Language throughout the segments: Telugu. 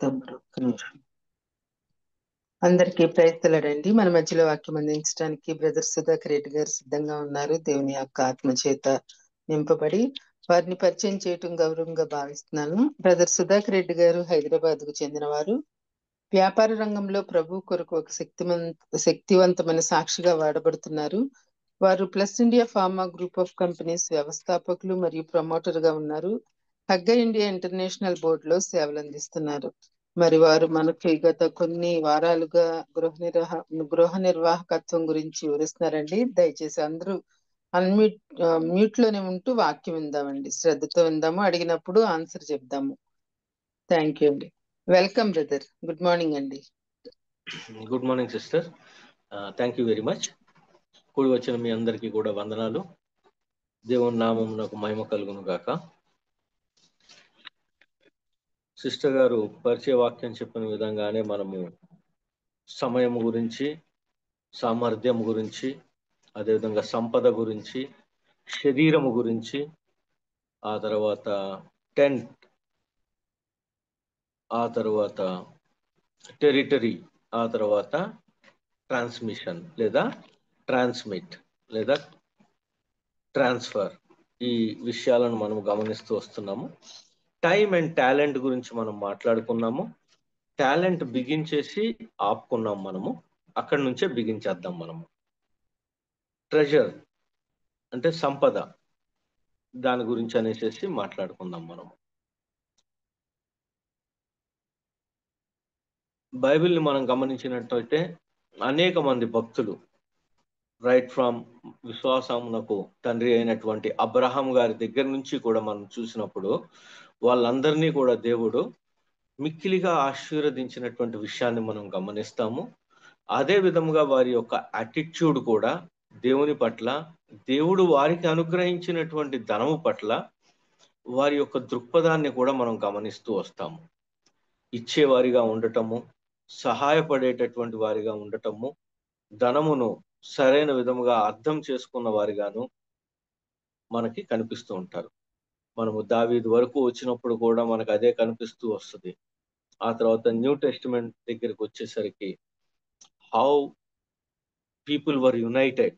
తమ్ముడు ఒక్క నిమిషం. అందరికీ ప్రయత్నలండి. మన మధ్యలో వాక్యం అందించడానికి బ్రదర్ సుధాకర్ రెడ్డి గారు సిద్ధంగా ఉన్నారు. దేవుని యొక్క ఆత్మ చేత నింపబడి వారిని పరిచయం చేయటం గౌరవంగా భావిస్తున్నాను. బ్రదర్ సుధాకర్ రెడ్డి గారు హైదరాబాద్ కు చెందినవారు. వ్యాపార రంగంలో ప్రభు కొరకు ఒక శక్తివంతమైన సాక్షిగా వాడబడుతున్నారు. వారు plus India pharma group of companies వ్యవస్థాపకులు మరియు ప్రమోటర్ గా ఉన్నారు. హగ్గ ఇండియా ఇంటర్నేషనల్ బోర్డు లో సేవలు అందిస్తున్నారు. మరి వారు మనకి గత కొన్ని వారాలుగా గృహ నిర్వాహకత్వం గురించి వివరిస్తున్నారండి. దయచేసి అందరూ అన్మ్యూట్ మ్యూట్ లోనే ఉంటూ వాక్యం విందామండి. శ్రద్ధతో విందాము, అడిగినప్పుడు ఆన్సర్ చెప్దాము. థ్యాంక్ యూ అండి. Welcome brother. గుడ్ మార్నింగ్ అండి. Good morning sister. Thank you very much. కూడి వచ్చిన మీ అందరికీ కూడా వందనాలు. దేవుని నామమునకు మహిమ కలుగును గాక. సిస్టర్ గారు పరిచయ వాక్యం చెప్పిన విధంగానే మనము సమయం గురించి, సామర్థ్యం గురించి, అదేవిధంగా సంపద గురించి, శరీరము గురించి, ఆ తర్వాత టెంట్, ఆ తర్వాత టెరిటరీ, ఆ తర్వాత ట్రాన్స్మిషన్ లేదా ట్రాన్స్మిట్ లేదా ట్రాన్స్ఫర్, ఈ విషయాలను మనం గమనిస్తూ వస్తున్నాము. టైం అండ్ టాలెంట్ గురించి మనం మాట్లాడుకున్నాము. టాలెంట్ బిగించేసి ఆపుకున్నాం మనము, అక్కడి నుంచే బిగించేద్దాం మనము. ట్రెజర్ అంటే సంపద, దాని గురించి అనేసి మాట్లాడుకుందాం మనము. బైబిల్ని మనం గమనించినట్టయితే అనేక మంది భక్తులు రైట్ ఫ్రమ్ విశ్వాసమునకు తండ్రి అయినటువంటి అబ్రహాం గారి దగ్గర నుంచి కూడా మనం చూసినప్పుడు వాళ్ళందరినీ కూడా దేవుడు మిక్కిలిగా ఆశీర్వదించినటువంటి విషయాన్ని మనం గమనిస్తాము. అదే విధముగా వారి యొక్క యాటిట్యూడ్ కూడా దేవుని పట్ల, దేవుడు వారికి అనుగ్రహించినటువంటి ధనము పట్ల వారి యొక్క దృక్పథాన్ని కూడా మనం గమనిస్తూ వస్తాము. ఇచ్చేవారిగా ఉండటము, సహాయపడేటటువంటి వారిగా ఉండటము, ధనమును సరైన విధముగా అర్థం చేసుకున్న వారిగాను మనకి కనిపిస్తూ ఉంటారు. మనము దావీదు వరకు వచ్చినప్పుడు కూడా మనకు అదే కనిపిస్తూ వస్తుంది. ఆ తర్వాత న్యూ టెస్టిమెంట్ దగ్గరికి వచ్చేసరికి how people were United,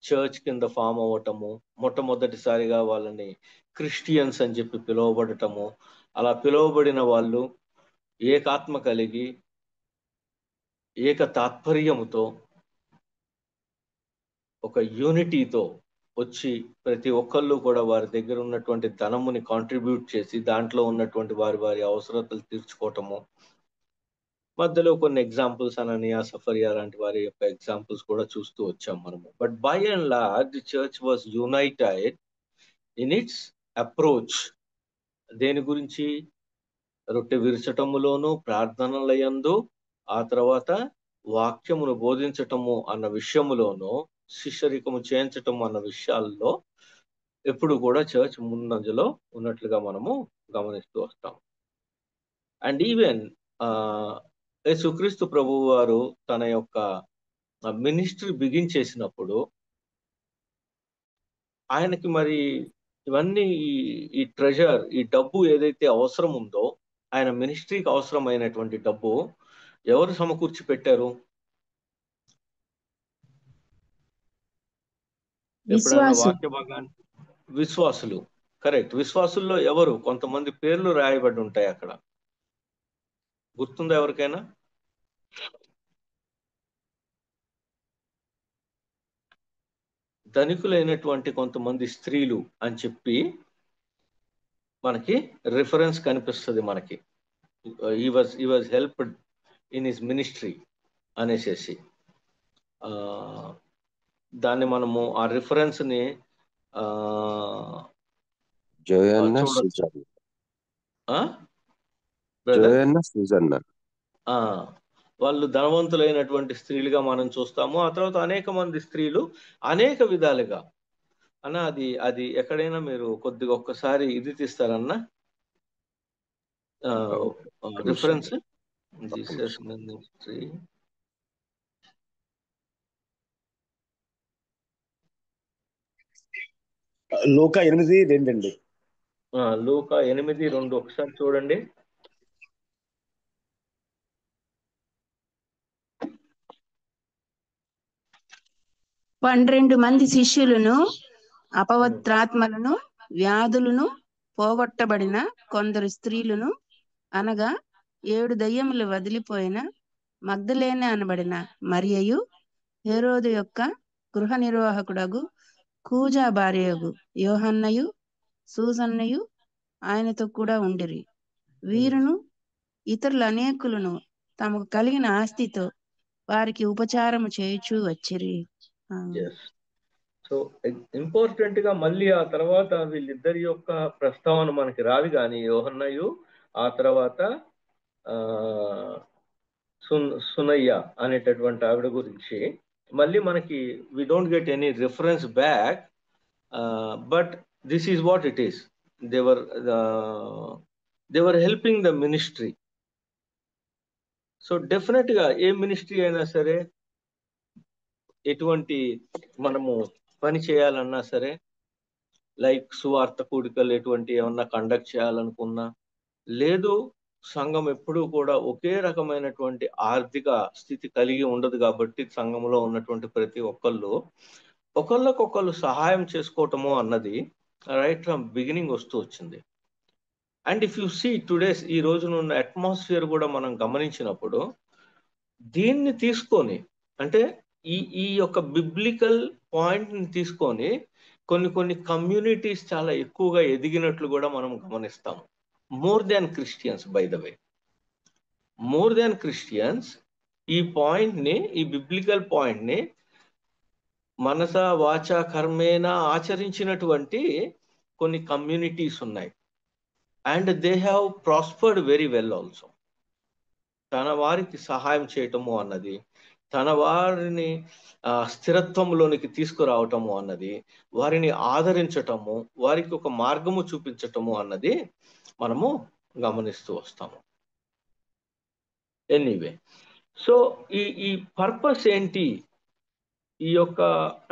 church కింద ఫామ్ అవ్వటము, మొట్టమొదటిసారిగా వాళ్ళని క్రిస్టియన్స్ అని చెప్పి పిలువబడటము, అలా పిలువబడిన వాళ్ళు ఏకాత్మ కలిగి ఏక తాత్పర్యముతో ఒక యూనిటీతో వచ్చి ప్రతి ఒక్కళ్ళు కూడా వారి దగ్గర ఉన్నటువంటి ధనముని కాంట్రిబ్యూట్ చేసి దాంట్లో ఉన్నటువంటి వారి అవసరతలు తీర్చుకోవటము. మధ్యలో కొన్ని ఎగ్జాంపుల్స్ అననియా, సఫరియా లాంటి వారి యొక్క ఎగ్జాంపుల్స్ కూడా చూస్తూ వచ్చాం మనము. But by and large the church was United in it's approach. దేని గురించి? రొట్టె విరచటములోను, ప్రార్థనలయందు, ఆ తర్వాత వాక్యమును బోధించటము అన్న విషయములోను, శిష్యరికము చేయించటము అన్న విషయాల్లో ఎప్పుడు కూడా చర్చ్ ముందంజలో ఉన్నట్లుగా మనము గమనిస్తూ వస్తాం. అండ్ ఈవెన్ యేసుక్రీస్తు ప్రభు వారు తన యొక్క మినిస్ట్రీ బిగించేసినప్పుడు ఆయనకి మరి ఇవన్నీ ఈ ట్రెజర్, ఈ డబ్బు ఏదైతే అవసరం ఉందో, ఆయన మినిస్ట్రీకి అవసరమైనటువంటి డబ్బు ఎవరు సమకూర్చి పెట్టారు? ఎప్పుడైనా వాక్య భాగాన్ని విశ్వాసులు, కరెక్ట్. విశ్వాసుల్లో ఎవరు? కొంతమంది పేర్లు రాయబడి ఉంటాయి అక్కడ. గుర్తుందా ఎవరికైనా? ధనికులైనటువంటి కొంతమంది స్త్రీలు అని చెప్పి మనకి రిఫరెన్స్ కనిపిస్తుంది. మనకి he was helped in his ministry అనేసి దాన్ని మనము ఆ రిఫరెన్స్ ని చూడొచ్చు. వాళ్ళు ధనవంతులైనటువంటి స్త్రీలుగా మనం చూస్తాము. ఆ తర్వాత అనేక మంది స్త్రీలు అనేక విధాలుగా అన్న అది ఎక్కడైనా మీరు కొద్దిగా ఒక్కసారి ఇది తీస్తారన్నా రిఫరెన్స్. జీసస్ మినిస్ట్రీ, లూకా 8:2 అండి. లూకా 8:2 ఒకసారి చూడండి. 12 మంది శిష్యులను, అపవిత్రాత్మలను, వ్యాధులను పోగొట్టబడిన కొందరు స్త్రీలను, అనగా 7 దయ్యములు వదిలిపోయిన మగ్దలేనే అనబడిన మరియయు, హేరోదు యొక్క గృహ నిర్వాహకుడగు కూజా భార్యయగు యోహన్నయు, సూసన్నయు ఆయనతో కూడా ఉండిరి. వీరును ఇతరులు అనేకులను తమకు కలిగిన ఆస్తితో వారికి ఉపచారము చేయుచూ వచ్చిరి. సో ఇంపార్టెంట్ గా మళ్ళీ ఆ తర్వాత వీళ్ళిద్దరి యొక్క ప్రస్తావన మనకి రాదు, కానీ యోహన్నయు ఆ తర్వాత సునయ్య అనేటటువంటి ఆవిడ గురించి మళ్ళీ మనకి we don't get any reference back, but this is what it is. They're helping the ministry. So definite గా ఏ మినిస్ట్రీ అయినా సరే, ఎటువంటి మనము పని చేయాలన్నా సరే, లైక్ సువార్త కూడికలు ఎటువంటి ఏమన్నా కండక్ట్ చేయాలనుకున్నా, లేదు సంఘం ఎప్పుడూ కూడా ఒకే రకమైనటువంటి ఆర్థిక స్థితి కలిగి ఉండదు, కాబట్టి సంఘంలో ఉన్నటువంటి ప్రతి ఒక్కళ్ళు ఒకళ్ళకొకళ్ళు సహాయం చేసుకోవటము అన్నది రైట్ ఫ్రమ్ బిగినింగ్ వస్తూ వచ్చింది. And if you see today's, ఈ రోజున ఉన్న అట్మాస్ఫియర్ కూడా మనం గమనించినప్పుడు, దీన్ని తీసుకొని అంటే ఈ యొక్క బిబ్లికల్ పాయింట్ ని తీసుకొని కొన్ని కమ్యూనిటీస్ చాలా ఎక్కువగా ఎదిగినట్లు కూడా మనం గమనిస్తాము. More than Christians, by the way, more than Christians ఈ పాయింట్ ని, ఈ బిబ్లికల్ పాయింట్ ని మనస వాచ కర్మేన ఆచరించినటువంటి కొన్ని కమ్యూనిటీస్ ఉన్నాయి. And they have prospered very well also. తన వారికి సహాయం చేయటము అన్నది, తన వారిని స్థిరత్వంలోనికి తీసుకురావటము అన్నది, వారిని ఆదరించటము, వారికి ఒక మార్గము చూపించటము అన్నది మనము గమనిస్తూ వస్తాము. ఎనీవే, సో ఈ పర్పస్ ఏంటి? ఈ యొక్క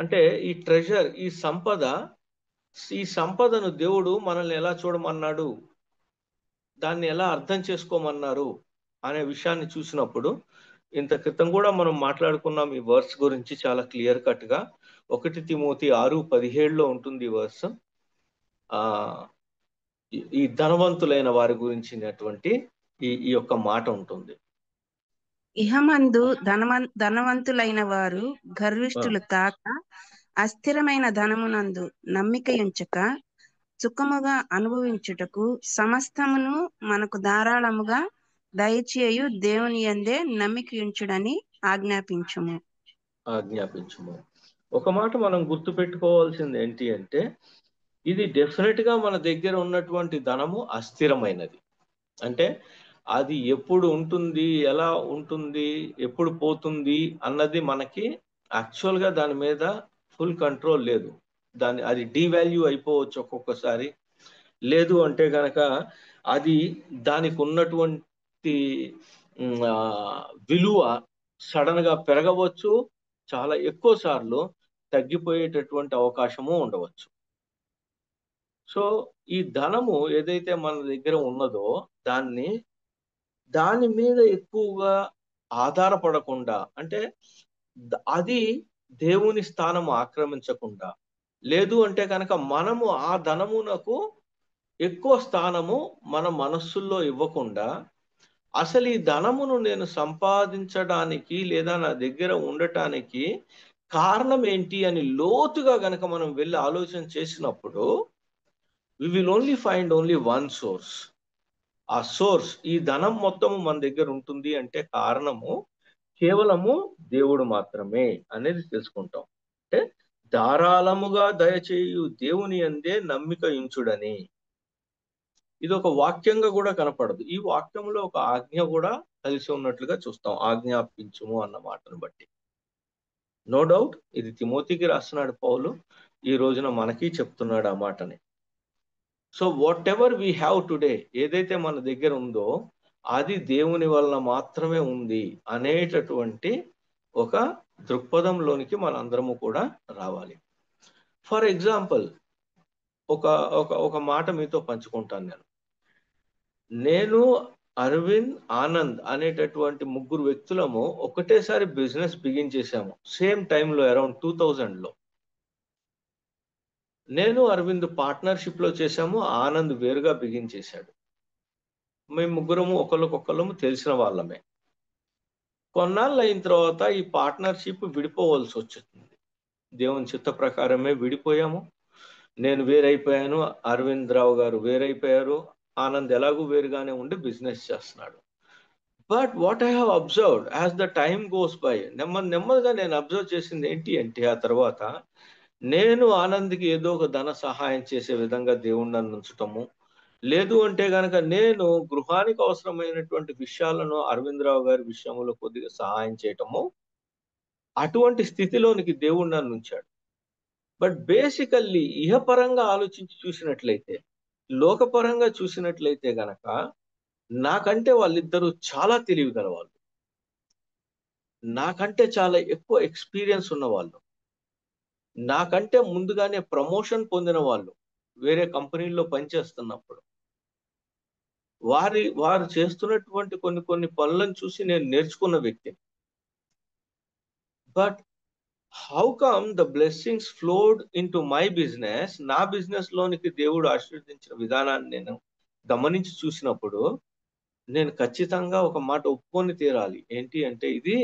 అంటే ఈ ట్రెజర్, ఈ సంపదను దేవుడు మనల్ని ఎలా చూడమన్నాడు, దాన్ని ఎలా అర్థం చేసుకోమన్నారు అనే విషయాన్ని చూసినప్పుడు, ఇంత క్రితం కూడా మనం మాట్లాడుకున్నాం ఈ వర్స్ గురించి చాలా క్లియర్ కట్ గా. 1 తిమోతి 6:17 ఉంటుంది ఈ వర్స్. ఈ ధనవంతులైన వారి గురించినటువంటి ఈ యొక్క మాట ఉంటుంది. ఇహమందు ధనవంతులైన వారు గర్విష్ఠులు కాక, అస్థిరమైన ధనమునందు నమ్మికయుంచక, సుఖముగా అనుభవించుటకు సమస్తమును మనకు ధారాళముగా దయచేయు దేవుని యందే నమ్మికయుంచుడని ఆజ్ఞాపించుము. ఒక మాట మనం గుర్తు పెట్టుకోవాల్సింది ఏంటి అంటే, ఇది డెఫినెట్ గా మన దగ్గర ఉన్నటువంటి ధనము అస్థిరమైనది. అంటే అది ఎప్పుడు ఉంటుంది, ఎలా ఉంటుంది, ఎప్పుడు పోతుంది అన్నది మనకి యాక్చువల్ గా దాని మీద ఫుల్ కంట్రోల్ లేదు. అది డీవాల్యూ అయిపోవచ్చు ఒక్కొక్కసారి. లేదు అంటే గనక అది దానికి ఉన్నటువంటి విలువ సడన్ గా పెరగవచ్చు, చాలా ఎక్కువ సార్లు తగ్గిపోయేటటువంటి అవకాశము ఉండవచ్చు. సో ఈ ధనము ఏదైతే మన దగ్గర ఉన్నదో దాని మీద ఎక్కువగా ఆధారపడకుండా, అంటే అది దేవుని స్థానం ఆక్రమించకుండా, లేదు అంటే కనుక మనము ఆ ధనమునకు ఎక్కువ స్థానము మన మనస్సుల్లో ఇవ్వకుండా, అసలు ఈ ధనమును నేను సంపాదించడానికి లేదా నా దగ్గర ఉండటానికి కారణం ఏంటి అని లోతుగా గనక మనం వెళ్ళి ఆలోచన చేసినప్పుడు, we will only find only one source. ఆ సోర్స్, ఈ ధనం మొత్తము మన దగ్గర ఉంటుంది అంటే కారణము కేవలము దేవుడు మాత్రమే అనేది తెలుసుకుంటాం. అంటే ధారాళముగా దయచేయు దేవుని యందే నమ్మిక ఉంచుడని. ఇది ఒక వాక్యంగా కూడా కనపడదు. ఈ వాక్యంలో ఒక ఆజ్ఞ కూడా కలిసి ఉన్నట్లుగా చూస్తాం, ఆజ్ఞాపించుము అన్న మాటను బట్టి. నో డౌట్ ఇది తిమోతికి రాస్తున్నాడు పౌలు, ఈ రోజున మనకి చెప్తున్నాడు ఆ మాటని. So what ever we have today, ఏదైతే మన దగ్గర ఉందో అది దేవుని వలన మాత్రమే ఉంది అనేటటువంటి ఒక దృక్పథంలోనికి మనందరము కూడా రావాలి. ఫర్ ఎగ్జాంపుల్, ఒక మాట మీతో పంచుకుంటాను. నేను అరవింద్, ఆనంద్ అనేటటువంటి ముగ్గురు వ్యక్తులము ఒకటేసారి బిజినెస్ బిగిన్ చేశాము సేమ్ టైంలో అరౌండ్ 2000లో. నేను అరవింద్ పార్ట్నర్షిప్ లో చేశాము, ఆనంద్ వేరుగా బిగిన్ చేశాడు. మేము ముగ్గురము ఒకళ్ళకొకళ్ళము తెలిసిన వాళ్ళమే. కొన్నాళ్ళు అయిన తర్వాత ఈ పార్ట్నర్షిప్ విడిపోవలసి వచ్చింది. దేవుని చిత్త ప్రకారమే విడిపోయాము. నేను వేరైపోయాను, అరవింద్ రావు గారు వేరైపోయారు, ఆనంద్ ఎలాగూ వేరుగానే ఉండి బిజినెస్ చేస్తున్నాడు. But what I have observed as the time goes by, నెమ్మదిగా నేను అబ్జర్వ్ చేసింది ఏంటి అంటే, ఆ తర్వాత నేను ఆనంద్కి ఏదో ఒక ధన సహాయం చేసే విధంగా దేవుణ్ణి నన్ను ఉంచటము, లేదు అంటే గనక నేను గృహానికి అవసరమైనటువంటి విషయాలను అరవిందరావు గారి విషయంలో కొద్దిగా సహాయం చేయటము, అటువంటి స్థితిలోనికి దేవుడు నన్ను ఉంచాడు. బట్ బేసికల్లీ ఇహపరంగా ఆలోచించి చూసినట్లయితే, లోకపరంగా చూసినట్లయితే గనక నాకంటే వాళ్ళిద్దరూ చాలా తెలివిగల వాళ్ళు, నాకంటే చాలా ఎక్కువ ఎక్స్పీరియన్స్ ఉన్నవాళ్ళు, నాకంటే ముందుగానే ప్రమోషన్ పొందిన వాళ్ళు వేరే కంపెనీల్లో పనిచేస్తున్నప్పుడు. వారు చేస్తున్నటువంటి కొన్ని పనులను చూసి నేను నేర్చుకున్న వ్యక్తిని. But how come the blessings flowed in to my business? నా బిజినెస్ లోనికి దేవుడు ఆశీర్వదించిన విధానాన్ని నేను గమనించి చూసినప్పుడు నేను ఖచ్చితంగా ఒక మాట ఒప్పుకొని తీరాలి. ఏంటి అంటే, ఇది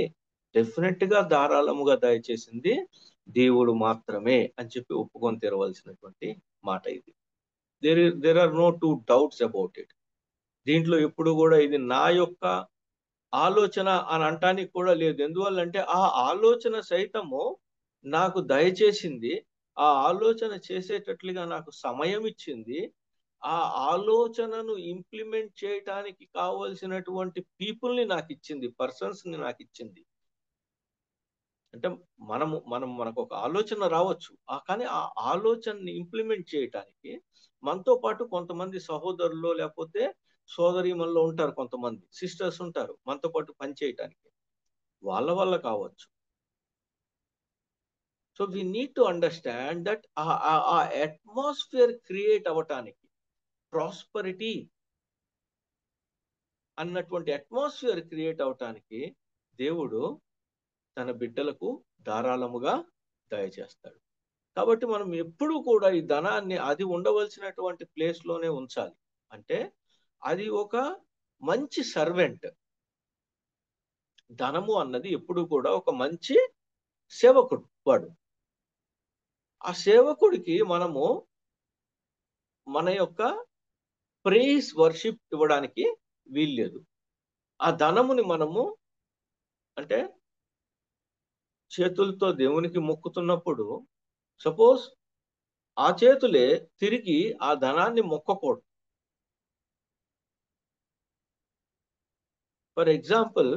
డెఫినెట్ గా ధారాళముగా దయచేసింది దేవుడు మాత్రమే అని చెప్పి ఒప్పుకొని తీరవలసినటువంటి మాట ఇది. There are no two doubts about it. దీంట్లో ఎప్పుడు కూడా ఇది నా యొక్క ఆలోచన అని అంటానికి కూడా లేదు. ఎందువల్లంటే ఆ ఆలోచన సైతము నాకు దయచేసింది, ఆ ఆలోచన చేసేటట్లుగా నాకు సమయం ఇచ్చింది, ఆ ఆలోచనను ఇంప్లిమెంట్ చేయటానికి కావలసినటువంటి పీపుల్ని నాకు ఇచ్చింది, పర్సన్స్ ని నాకు ఇచ్చింది. అంటే మనకు ఒక ఆలోచన రావచ్చు, కానీ ఆ ఆలోచనని ఇంప్లిమెంట్ చేయటానికి మనతో పాటు కొంతమంది సహోదరులు లేకపోతే సోదరీమణులు ఉంటారు, కొంతమంది సిస్టర్స్ ఉంటారు మనతో పాటు పని చేయటానికి, వాళ్ళ వల్ల కావచ్చు. So we need to understand that ఆ అట్మాస్ఫియర్ క్రియేట్ అవ్వటానికి, ప్రాస్పరిటీ అన్నటువంటి అట్మాస్ఫియర్ క్రియేట్ అవటానికి దేవుడు తన బిడ్డలకు ధారాళముగా దయచేస్తాడు. కాబట్టి మనం ఎప్పుడూ కూడా ఈ ధనాన్ని అది ఉండవలసినటువంటి ప్లేస్ లోనే ఉంచాలి. అంటే అది ఒక మంచి సర్వెంట్. ధనము అన్నది ఎప్పుడు కూడా ఒక మంచి సేవకుడు. వాడు ఆ సేవకుడికి మనము మన యొక్క ప్రేస్ వర్షిప్ ఇవ్వడానికి వీల్లేదు. ఆ ధనముని మనము అంటే చేతులతో దేవునికి మొక్కుతున్నప్పుడు సపోజ్ ఆ చేతులే తిరిగి ఆ ధనాన్ని మొక్కకూడదు. ఫర్ ఎగ్జాంపుల్,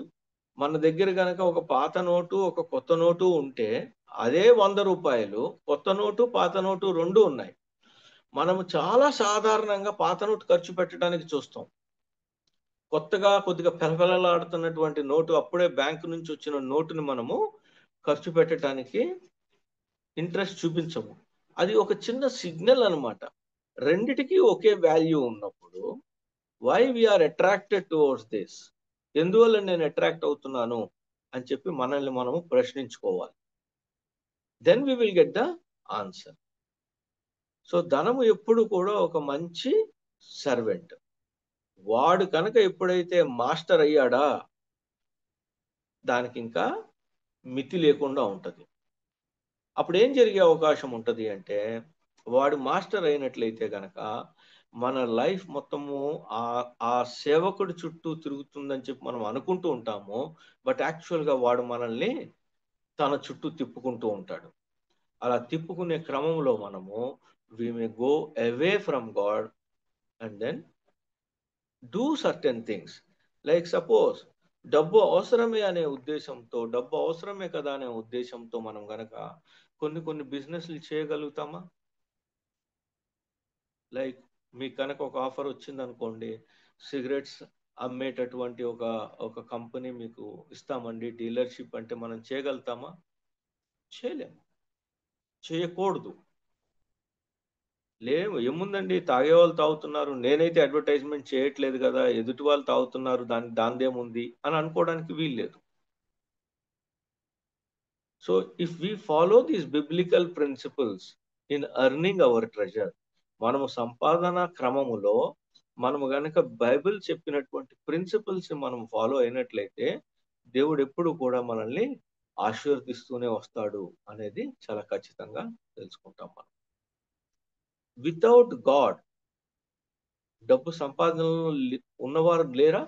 మన దగ్గర గనక ఒక పాత నోటు ఒక కొత్త నోటు ఉంటే, అదే 100 రూపాయలు, కొత్త నోటు పాత నోటు రెండు ఉన్నాయి. మనము చాలా సాధారణంగా పాత నోటు ఖర్చు పెట్టడానికి చూస్తాం. కొత్తగా కొద్దిగా పెలపెలలాడుతున్నటువంటి నోటు, అప్పుడే బ్యాంకు నుంచి వచ్చిన నోటుని మనము ఖర్చు పెట్టడానికి ఇంట్రెస్ట్ చూపించము. అది ఒక చిన్న సిగ్నల్ అన్నమాట. రెండిటికి ఒకే వాల్యూ ఉన్నప్పుడు why we are attracted towards this, ఎందువల్ల నేను అట్రాక్ట్ అవుతున్నాను అని చెప్పి మనల్ని మనము ప్రశ్నించుకోవాలి. Then we will get the answer. So ధనము ఎప్పుడు కూడా ఒక మంచి సర్వెంట్. వాడు కనుక ఎప్పుడైతే మాస్టర్ అయ్యాడా, దానికి ఇంకా మితి లేకుండా ఉంటది. అప్పుడు ఏం జరిగే అవకాశం ఉంటది అంటే, వాడు మాస్టర్ అయినట్లయితే గనక మన లైఫ్ మొత్తము ఆ సేవకుడి చుట్టూ తిరుగుతుందని చెప్పి మనం అనుకుంటూ ఉంటాము. బట్ యాక్చువల్గా వాడు మనల్ని తన చుట్టూ తిప్పుకుంటూ ఉంటాడు. అలా తిప్పుకునే క్రమంలో మనము we may go away from God and then do certain things. Like suppose డబ్బు అవసరమే అనే ఉద్దేశంతో, డబ్బు అవసరమే కదా అనే ఉద్దేశంతో మనం గనక కొన్ని బిజినెస్లు చేయగలుగుతామా? లైక్ మీకు కనుక ఒక ఆఫర్ వచ్చింది అనుకోండి, సిగరెట్స్ అమ్మేటటువంటి ఒక కంపెనీ మీకు ఇస్తామండి డీలర్షిప్ అంటే, మనం చేయగలుగుతామా? చేయలేము, చేయకూడదు. లేవు, ఏముందండి, తాగే వాళ్ళు తాగుతున్నారు, నేనైతే అడ్వర్టైజ్మెంట్ చేయట్లేదు కదా, ఎదుటి వాళ్ళు తాగుతున్నారు, దానిదేముంది అని అనుకోవడానికి వీల్లేదు. So if we follow these biblical principles in earning our treasure, మనము సంపాదన క్రమములో మనము గనక బైబిల్ చెప్పినటువంటి ప్రిన్సిపల్స్ మనం ఫాలో అయినట్లయితే దేవుడు ఎప్పుడు కూడా మనల్ని ఆశీర్వదిస్తూనే వస్తాడు అనేది చాలా ఖచ్చితంగా తెలుసుకుంటాం మనం. వితౌట్ గాడ్, డబ్బు సంపాదనలో ఉన్నవారు లేరా?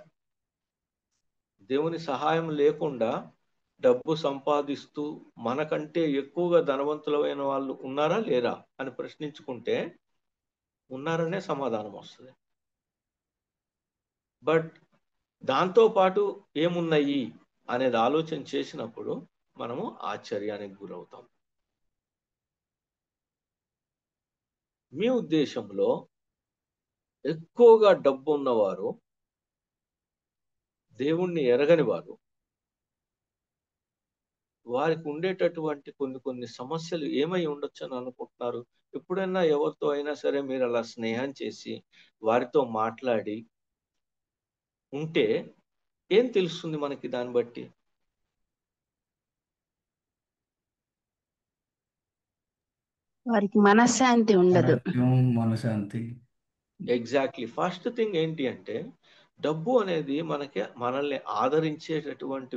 దేవుని సహాయం లేకుండా డబ్బు సంపాదిస్తూ మనకంటే ఎక్కువగా ధనవంతులైన వాళ్ళు ఉన్నారా లేరా అని ప్రశ్నించుకుంటే ఉన్నారనే సమాధానం వస్తుంది. బట్ దాంతో పాటు ఏమున్నాయి అనేది ఆలోచన చేసినప్పుడు మనము ఆశ్చర్యానికి గురవుతాం. మీ ఉద్దేశంలో ఎక్కువగా డబ్బు ఉన్నవారు, దేవుణ్ణి ఎరగని వారు, వారికి ఉండేటటువంటి కొన్ని సమస్యలు ఏమై ఉండొచ్చు అని అనుకుంటున్నారు? ఎప్పుడైనా ఎవరితో అయినా సరే మీరు అలా స్నేహం చేసి వారితో మాట్లాడి ఉంటే ఏం తెలుస్తుంది మనకి దాన్ని బట్టి? వారికి మనశ్శాంతి ఉండదు. మనశాంతి. ఎగ్జాక్ట్లీ. ఫస్ట్ థింగ్ ఏంటి అంటే, డబ్బు అనేది మనల్ని ఆదరించేటటువంటి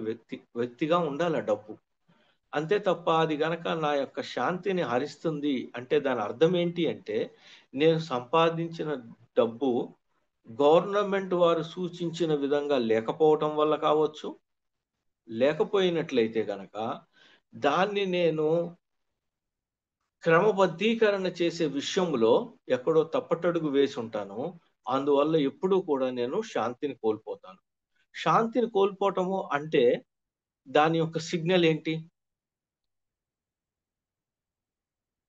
వ్యక్తిగా ఉండాలి డబ్బు. అంతే తప్ప అది గనక నా యొక్క శాంతిని హరిస్తుంది అంటే దాని అర్థం ఏంటి అంటే, నేను సంపాదించిన డబ్బు గవర్నమెంట్ వారు సూచించిన విధంగా లేకపోవటం వల్ల కావచ్చు, లేకపోయినట్లయితే గనక దాన్ని నేను క్రమబద్ధీకరణ చేసే విషయంలో ఎక్కడో తప్పటడుగు వేసి ఉంటాను. అందువల్ల ఎప్పుడూ కూడా నేను శాంతిని కోల్పోతాను. శాంతిని కోల్పోవటము అంటే దాని యొక్క సిగ్నల్ ఏంటి?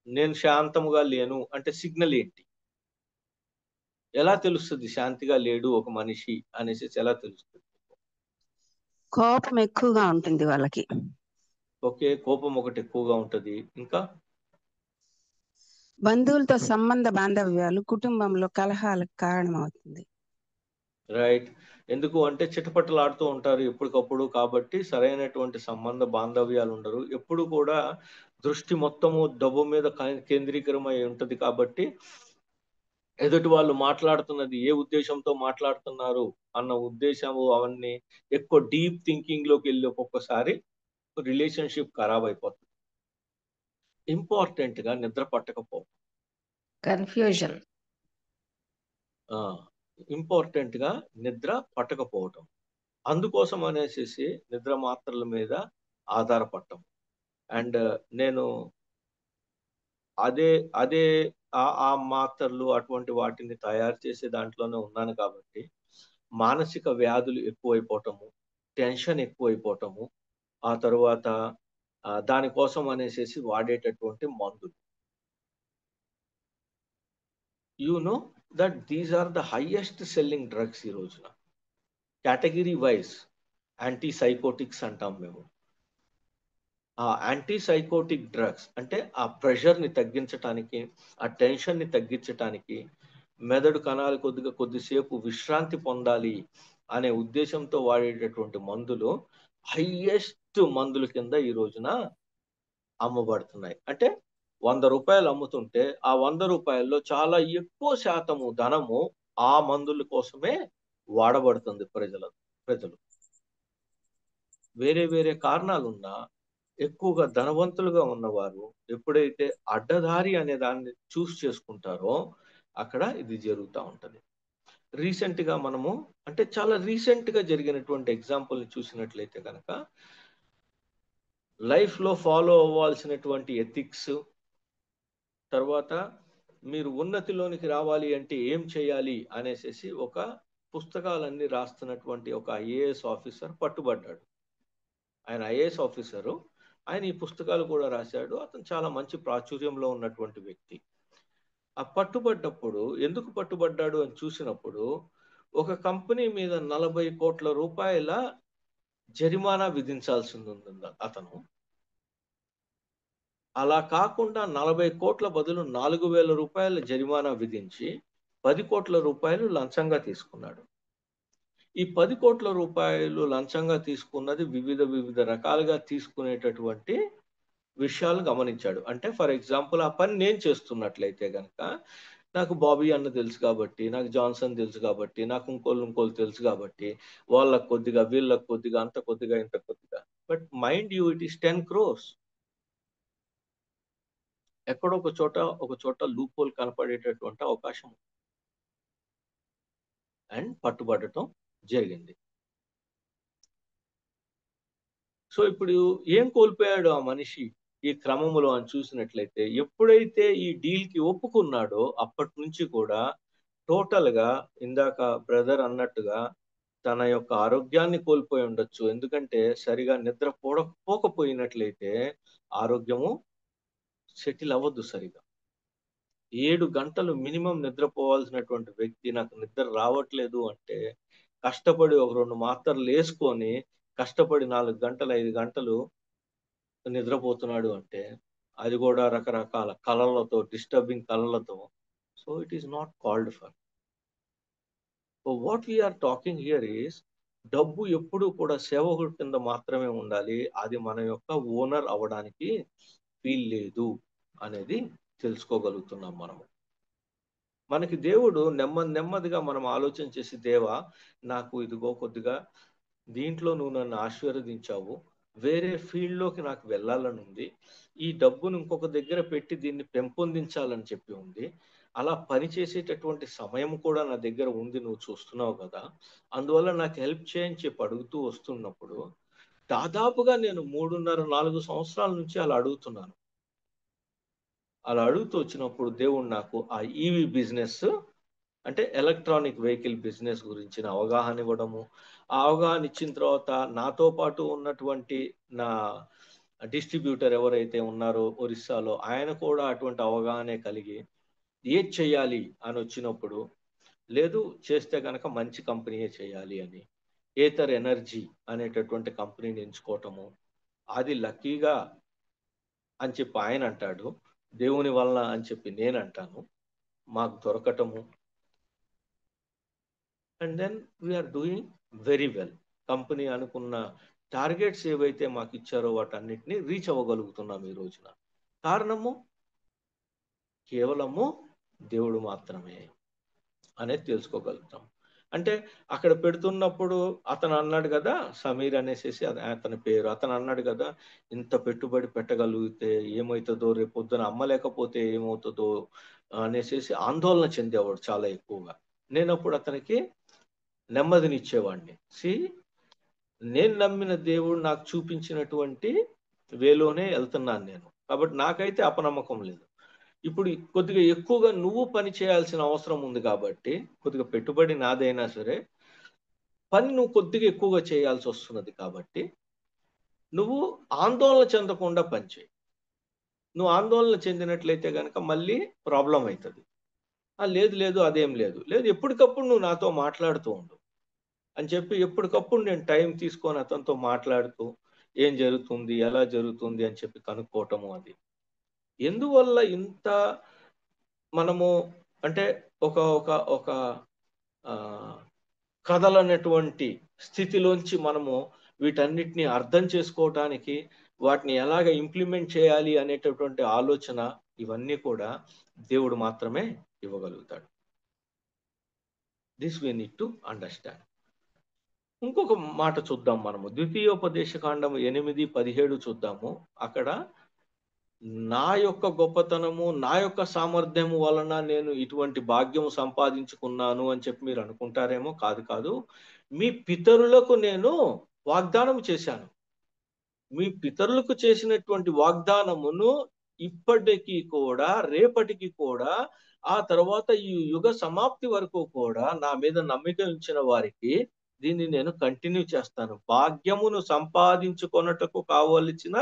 నేను శాంతముగా లేను అంటే సిగ్నల్ ఏంటి? ఎలా తెలుస్తుంది శాంతిగా లేడు ఒక మనిషి అనేసి ఎలా తెలుస్తుంది? కోపం ఎక్కువగా ఉంటుంది వాళ్ళకి. ఓకే, కోపం ఒకటి ఎక్కువగా ఉంటది. ఇంకా బంధువులతో సంబంధ బాంధవ్యాలు కుటుంబంలో కలహాలకు కారణమవుతుంది. రైట్. ఎందుకు అంటే చిటపటలాడుతూ ఉంటారు ఎప్పటికప్పుడు, కాబట్టి సరైనటువంటి సంబంధ బాంధవ్యాలు ఉండరు. ఎప్పుడు కూడా దృష్టి మొత్తము డబ్బు మీద కేంద్రీకరమై ఉంటది. కాబట్టి ఎదుటి వాళ్ళు మాట్లాడుతున్నది ఏ ఉద్దేశంతో మాట్లాడుతున్నారు అన్న ఉద్దేశము అవన్నీ ఎక్కువ డీప్ థింకింగ్ లోకి వెళ్ళి ఒక్కొక్కసారి రిలేషన్షిప్ ఖరాబ్ అయిపోతుంది. ఇంపార్టెంట్ గా నిద్ర పట్టకపోవడం, కన్ఫ్యూజన్. ఇంపార్టెంట్ గా నిద్ర పట్టకపోవటం, అందుకోసం అనేసి నిద్ర మాత్రల మీద ఆధారపడటం. అండ్ నేను అదే అదే ఆ మాత్రలు అటువంటి వాటిని తయారు చేసే దాంట్లోనే ఉన్నాను కాబట్టి మానసిక వ్యాధులు ఎక్కువైపోవటము, టెన్షన్ ఎక్కువైపోవటము, ఆ తరువాత దానికోసం అనేసి వాడేటటువంటి మందులు. You know that these are the highest selling drugs ఈ రోజున. కేటగిరీ వైజ్ యాంటీ సైకోటిక్స్ అంటాం మేము. ఆ యాంటీ సైకోటిక్ డ్రగ్స్ అంటే ఆ ప్రెషర్ ని తగ్గించటానికి, ఆ టెన్షన్ ని తగ్గించటానికి, మెదడు కణాలు కొద్దిసేపు విశ్రాంతి పొందాలి అనే ఉద్దేశంతో వాడేటటువంటి మందులు హైయెస్ట్ మందుల కింద ఈ రోజున అమ్మబడుతున్నాయి. అంటే 100 రూపాయలు అమ్ముతుంటే ఆ 100 రూపాయల్లో చాలా ఎక్కువ శాతము ధనము ఆ మందుల కోసమే వాడబడుతుంది ప్రజలు. వేరే వేరే కారణాలున్నా ఎక్కువగా ధనవంతులుగా ఉన్నవారు ఎప్పుడైతే అడ్డదారి అనే దాన్ని చూస్ చేసుకుంటారో అక్కడ ఇది జరుగుతూ ఉంటది. రీసెంట్ గా మనము అంటే చాలా రీసెంట్ గా జరిగినటువంటి ఎగ్జాంపుల్ చూసినట్లయితే కనుక లైఫ్ లో ఫాలో అవ్వాల్సినటువంటి ఎథిక్స్, తర్వాత మీరు ఉన్నతిలోనికి రావాలి అంటే ఏం చేయాలి అనేసి ఒక పుస్తకాలన్నీ రాస్తున్నటువంటి ఒక ఐఏఎస్ ఆఫీసర్ పట్టుబడ్డాడు. ఆయన ఐఏఎస్ ఆఫీసరు, ఆయన ఈ పుస్తకాలు కూడా రాశాడు. అతను చాలా మంచి ప్రాచుర్యంలో ఉన్నటువంటి వ్యక్తి. ఆ పట్టుబడ్డప్పుడు ఎందుకు పట్టుబడ్డాడు అని చూసినప్పుడు ఒక కంపెనీ మీద 40 కోట్ల రూపాయల జరిమానా విధించాల్సింది ఉంది అతను. అలా కాకుండా 40 కోట్ల బదులు 4,000 రూపాయల జరిమానా విధించి 10 కోట్ల రూపాయలు లంచంగా తీసుకున్నాడు. ఈ 10 కోట్ల రూపాయలు లంచంగా తీసుకున్నది వివిధ రకాలుగా తీసుకునేటటువంటి విషయాలు గమనించాడు. అంటే ఫర్ ఎగ్జాంపుల్ ఆ పని నేను చేస్తున్నట్లయితే గనక నాకు బాబీ అన్న తెలుసు కాబట్టి, నాకు జాన్సన్ తెలుసు కాబట్టి, నాకు ఇంకోళ్ళు తెలుసు కాబట్టి, వాళ్ళకి కొద్దిగా, వీళ్ళకి కొద్దిగా, అంత కొద్దిగా, ఇంత కొద్దిగా. But mind you it is 10 crores. ఎక్కడో ఒక చోట లూప్ హోల్ కనపడేటటువంటి అవకాశం అండ్ పట్టుబడటం జరిగింది. సో ఇప్పుడు ఏం కోల్పోయాడు ఆ మనిషి ఈ క్రమములో అని చూసినట్లయితే, ఎప్పుడైతే ఈ డీల్ కి ఒప్పుకున్నాడో అప్పటి నుంచి కూడా టోటల్ గా ఇందాక బ్రదర్ అన్నట్టుగా తన యొక్క ఆరోగ్యాన్ని కోల్పోయి ఉండొచ్చు. ఎందుకంటే సరిగా నిద్ర పోకపోయినట్లయితే ఆరోగ్యము సెటిల్ అవ్వద్దు సరిగా. 7 గంటలు మినిమం నిద్రపోవాల్సినటువంటి వ్యక్తి నాకు నిద్ర రావట్లేదు అంటే కష్టపడి ఒక 2 మాత్రలు వేసుకొని కష్టపడి 4 గంటలు 5 గంటలు నిద్రపోతున్నాడు అంటే అది కూడా రకరకాల కలలతో, డిస్టర్బింగ్ కలలతో. So it is not called for. What we are talking here is, డబ్బు ఎప్పుడు కూడా సేవకుడి కింద మాత్రమే ఉండాలి, అది మన యొక్క ఓనర్ అవ్వడానికి వీలు లేదు అనేది తెలుసుకోగలుగుతున్నాం మనము. మనకి దేవుడు నెమ్మదిగా మనం ఆలోచన చేసి, దేవా నాకు ఇదిగో కొద్దిగా దీంట్లో నువ్వు నన్ను ఆశీర్వదించావు, వేరే ఫీల్డ్లోకి నాకు వెళ్ళాలని ఉంది, ఈ డబ్బును ఇంకొక దగ్గర పెట్టి దీన్ని పెంపొందించాలని చెప్పి ఉంది, అలా పని చేసేటటువంటి సమయం కూడా నా దగ్గర ఉంది, నువ్వు చూస్తున్నావు కదా, అందువల్ల నాకు హెల్ప్ చేయని చెప్పి అడుగుతూ వస్తున్నప్పుడు దాదాపుగా నేను 3.5-4 సంవత్సరాల నుంచి అలా అడుగుతున్నాను. అలా అడుగుతూ వచ్చినప్పుడు దేవుడు నాకు ఆ ఈవీ బిజినెస్, అంటే ఎలక్ట్రానిక్ వెహికల్ బిజినెస్ గురించిన అవగాహన ఇవ్వడము, ఆ అవగాహన ఇచ్చిన తర్వాత నాతో పాటు ఉన్నటువంటి నా డిస్ట్రిబ్యూటర్ ఎవరైతే ఉన్నారో ఒరిస్సాలో, ఆయన కూడా అటువంటి అవగాహనే కలిగి ఏది చేయాలి అని వచ్చినప్పుడు, లేదు చేస్తే కనుక మంచి కంపెనీయే చేయాలి అని ఏథర్ ఎనర్జీ అనేటటువంటి కంపెనీని ఎంచుకోవటము, అది లక్కీగా అని చెప్పి ఆయన అంటాడు, దేవుని వలన అని చెప్పి నేను అంటాను, మాకు దొరకటము. And then we are doing very well. Company అనుకున్న టార్గెట్స్ ఏవైతే మాకు ఇచ్చారో వాటన్నిటిని రీచ్ అవ్వగలుగుతున్నాం ఈ రోజున. కారణము కేవలము దేవుడు మాత్రమే అనేది తెలుసుకోగలుగుతాం. అంటే అక్కడ పెడుతున్నప్పుడు అతను అన్నాడు కదా, సమీర్ అనేసేసి అతని పేరు, అతను అన్నాడు కదా, ఇంత పెట్టుబడి పెట్టగలిగితే ఏమవుతుందో, రేపు పొద్దున అమ్మలేకపోతే ఏమవుతుందో అనేసేసి ఆందోళన చెందేవాడు చాలా ఎక్కువగా. నేను అప్పుడు అతనికి నెమ్మదినిచ్చేవాడిని. నేను నమ్మిన దేవుడు నాకు చూపించినటువంటి వేలోనే వెళ్తున్నాను నేను, కాబట్టి నాకైతే అపనమ్మకం లేదు. ఇప్పుడు కొద్దిగా ఎక్కువగా నువ్వు పని చేయాల్సిన అవసరం ఉంది కాబట్టి, కొద్దిగా పెట్టుబడి నాదైనా సరే పని నువ్వు కొద్దిగా ఎక్కువగా చేయాల్సి వస్తున్నది కాబట్టి నువ్వు ఆందోళన చెందకుండా పనిచేయి. నువ్వు ఆందోళన చెందినట్లయితే కనుక మళ్ళీ ప్రాబ్లం అవుతుంది. లేదు అదేం లేదు ఎప్పటికప్పుడు నువ్వు నాతో మాట్లాడుతూ ఉండు అని చెప్పి ఎప్పటికప్పుడు నేను టైం తీసుకొని అతనితో మాట్లాడుతూ ఏం జరుగుతుంది, ఎలా జరుగుతుంది అని చెప్పి కనుక్కోవటము. అది ఎందువల్ల ఇంత మనము అంటే ఒక ఒక ఒక కథలనేటువంటి స్థితిలోంచి మనము వీటన్నిటిని అర్థం చేసుకోవటానికి, వాటిని ఎలాగ ఇంప్లిమెంట్ చేయాలి అనేటటువంటి ఆలోచన, ఇవన్నీ కూడా దేవుడు మాత్రమే ఇవ్వగలుగుతాడు. This we need to understand. ఇంకొక మాట చూద్దాం మనము, ద్వితీయోపదేశకాండము 8:17 చూద్దాము. అక్కడ నా యొక్క గొప్పతనము, నా యొక్క సామర్థ్యము వలన నేను ఇటువంటి భాగ్యము సంపాదించుకున్నాను అని చెప్పి మీరు అనుకుంటారేమో. కాదు, మీ పితరులకు నేను వాగ్దానం చేశాను. మీ పితరులకు చేసినటువంటి వాగ్దానమును ఇప్పటికీ కూడా, రేపటికి కూడా, ఆ తర్వాత ఈ యుగ సమాప్తి వరకు కూడా నా మీద నమ్మిక ఉంచిన వారికి దీన్ని నేను కంటిన్యూ చేస్తాను. భాగ్యమును సంపాదించుకొనుటకు కావలసిన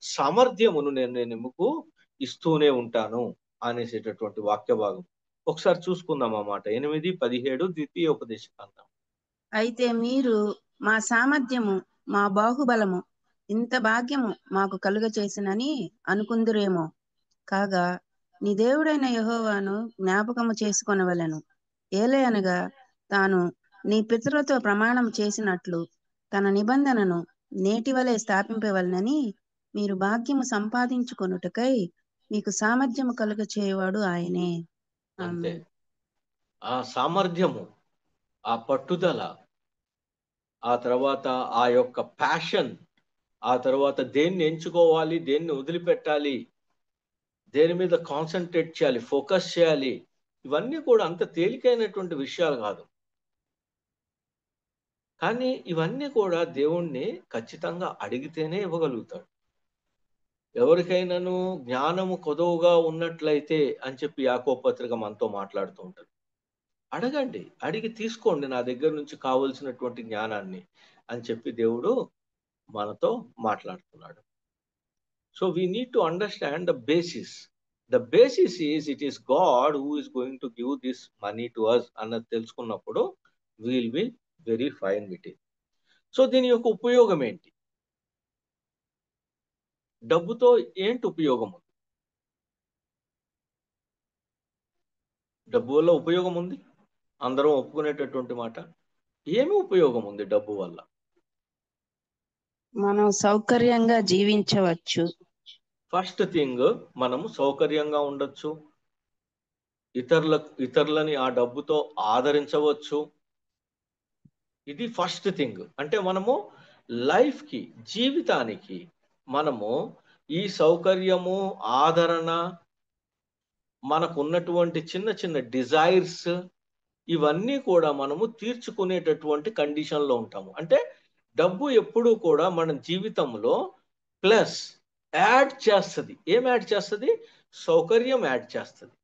సామర్థ్యమును నేను మీకు ఇస్తూనే ఉంటాను అనేసేటటువంటి వాక్య భాగం ఒకసారి చూసుకుందాం. అన్నమాట 8:17 ద్వితీయోపదేశకాండం. అయితే మీరు మా సామర్థ్యము, మా బాహుబలము, ఇంత భాగ్యము మాకు కలుగ చేసినని అనుకుందురేమో. కాగా నీ దేవుడైన యెహోవాను జ్ఞాపకము చేసుకొనవలెను. ఏలయనగా తాను నీ పితరులతో ప్రమాణం చేసినట్లు తన నిబంధనను నేటివలే స్థాపింపవలెనని మీరు భాగ్యము సంపాదించుకొనుటకై మీకు సామర్థ్యము కలుగ చేయవాడు ఆయనే. అంతే. ఆమేన్. ఆ సామర్థ్యము, ఆ పట్టుదల, ఆ తర్వాత ఆ యొక్క ప్యాషన్, ఆ తర్వాత దేన్ని ఎంచుకోవాలి, దేన్ని వదిలిపెట్టాలి, దేని మీద కాన్సన్ట్రేట్ చేయాలి, ఫోకస్ చేయాలి, ఇవన్నీ కూడా అంత తేలికైనటువంటి విషయాలు కాదు. కానీ ఇవన్నీ కూడా దేవుణ్ణి ఖచ్చితంగా అడిగితేనే ఇవ్వగలుగుతాడు. ఎవరికైనాను జ్ఞానము కొదువుగా ఉన్నట్లయితే అని చెప్పి యాకోబు పత్రిక మనతో మాట్లాడుతూ ఉంటది. అడగండి, అడిగి తీసుకోండి నా దగ్గర నుంచి కావలసినటువంటి జ్ఞానాన్ని అని చెప్పి దేవుడు మనతో మాట్లాడుతున్నాడు. So we need to understand the basis. The basis is it is God who is going to give this money to us అన్నది తెలుసుకున్నప్పుడు we will be very fine with it. So దీని యొక్క ఉపయోగం ఏంటి? డబ్బుతో ఏంటి ఉపయోగం ఉంది? డబ్బు వల్ల ఉపయోగం ఉంది, అందరం ఒప్పుకునేటటువంటి మాట. ఏమి ఉపయోగం ఉంది డబ్బు వల్ల? మనం సౌకర్యంగా జీవించవచ్చు. ఫస్ట్ థింగ్, మనము సౌకర్యంగా ఉండొచ్చు, ఇతరులని ఆ డబ్బుతో ఆదరించవచ్చు. ఇది ఫస్ట్ థింగ్. అంటే మనము లైఫ్కి, జీవితానికి మనము ఈ సౌకర్యము, ఆదరణ, మనకున్నటువంటి చిన్న చిన్న డిజైర్స్, ఇవన్నీ కూడా మనము తీర్చుకునేటటువంటి కండిషన్లో ఉంటాము. అంటే డబ్బు ఎప్పుడూ కూడా మన జీవితంలో ప్లస్ యాడ్ చేస్తుంది. ఏం యాడ్ చేస్తుంది? సౌకర్యం యాడ్ చేస్తుంది.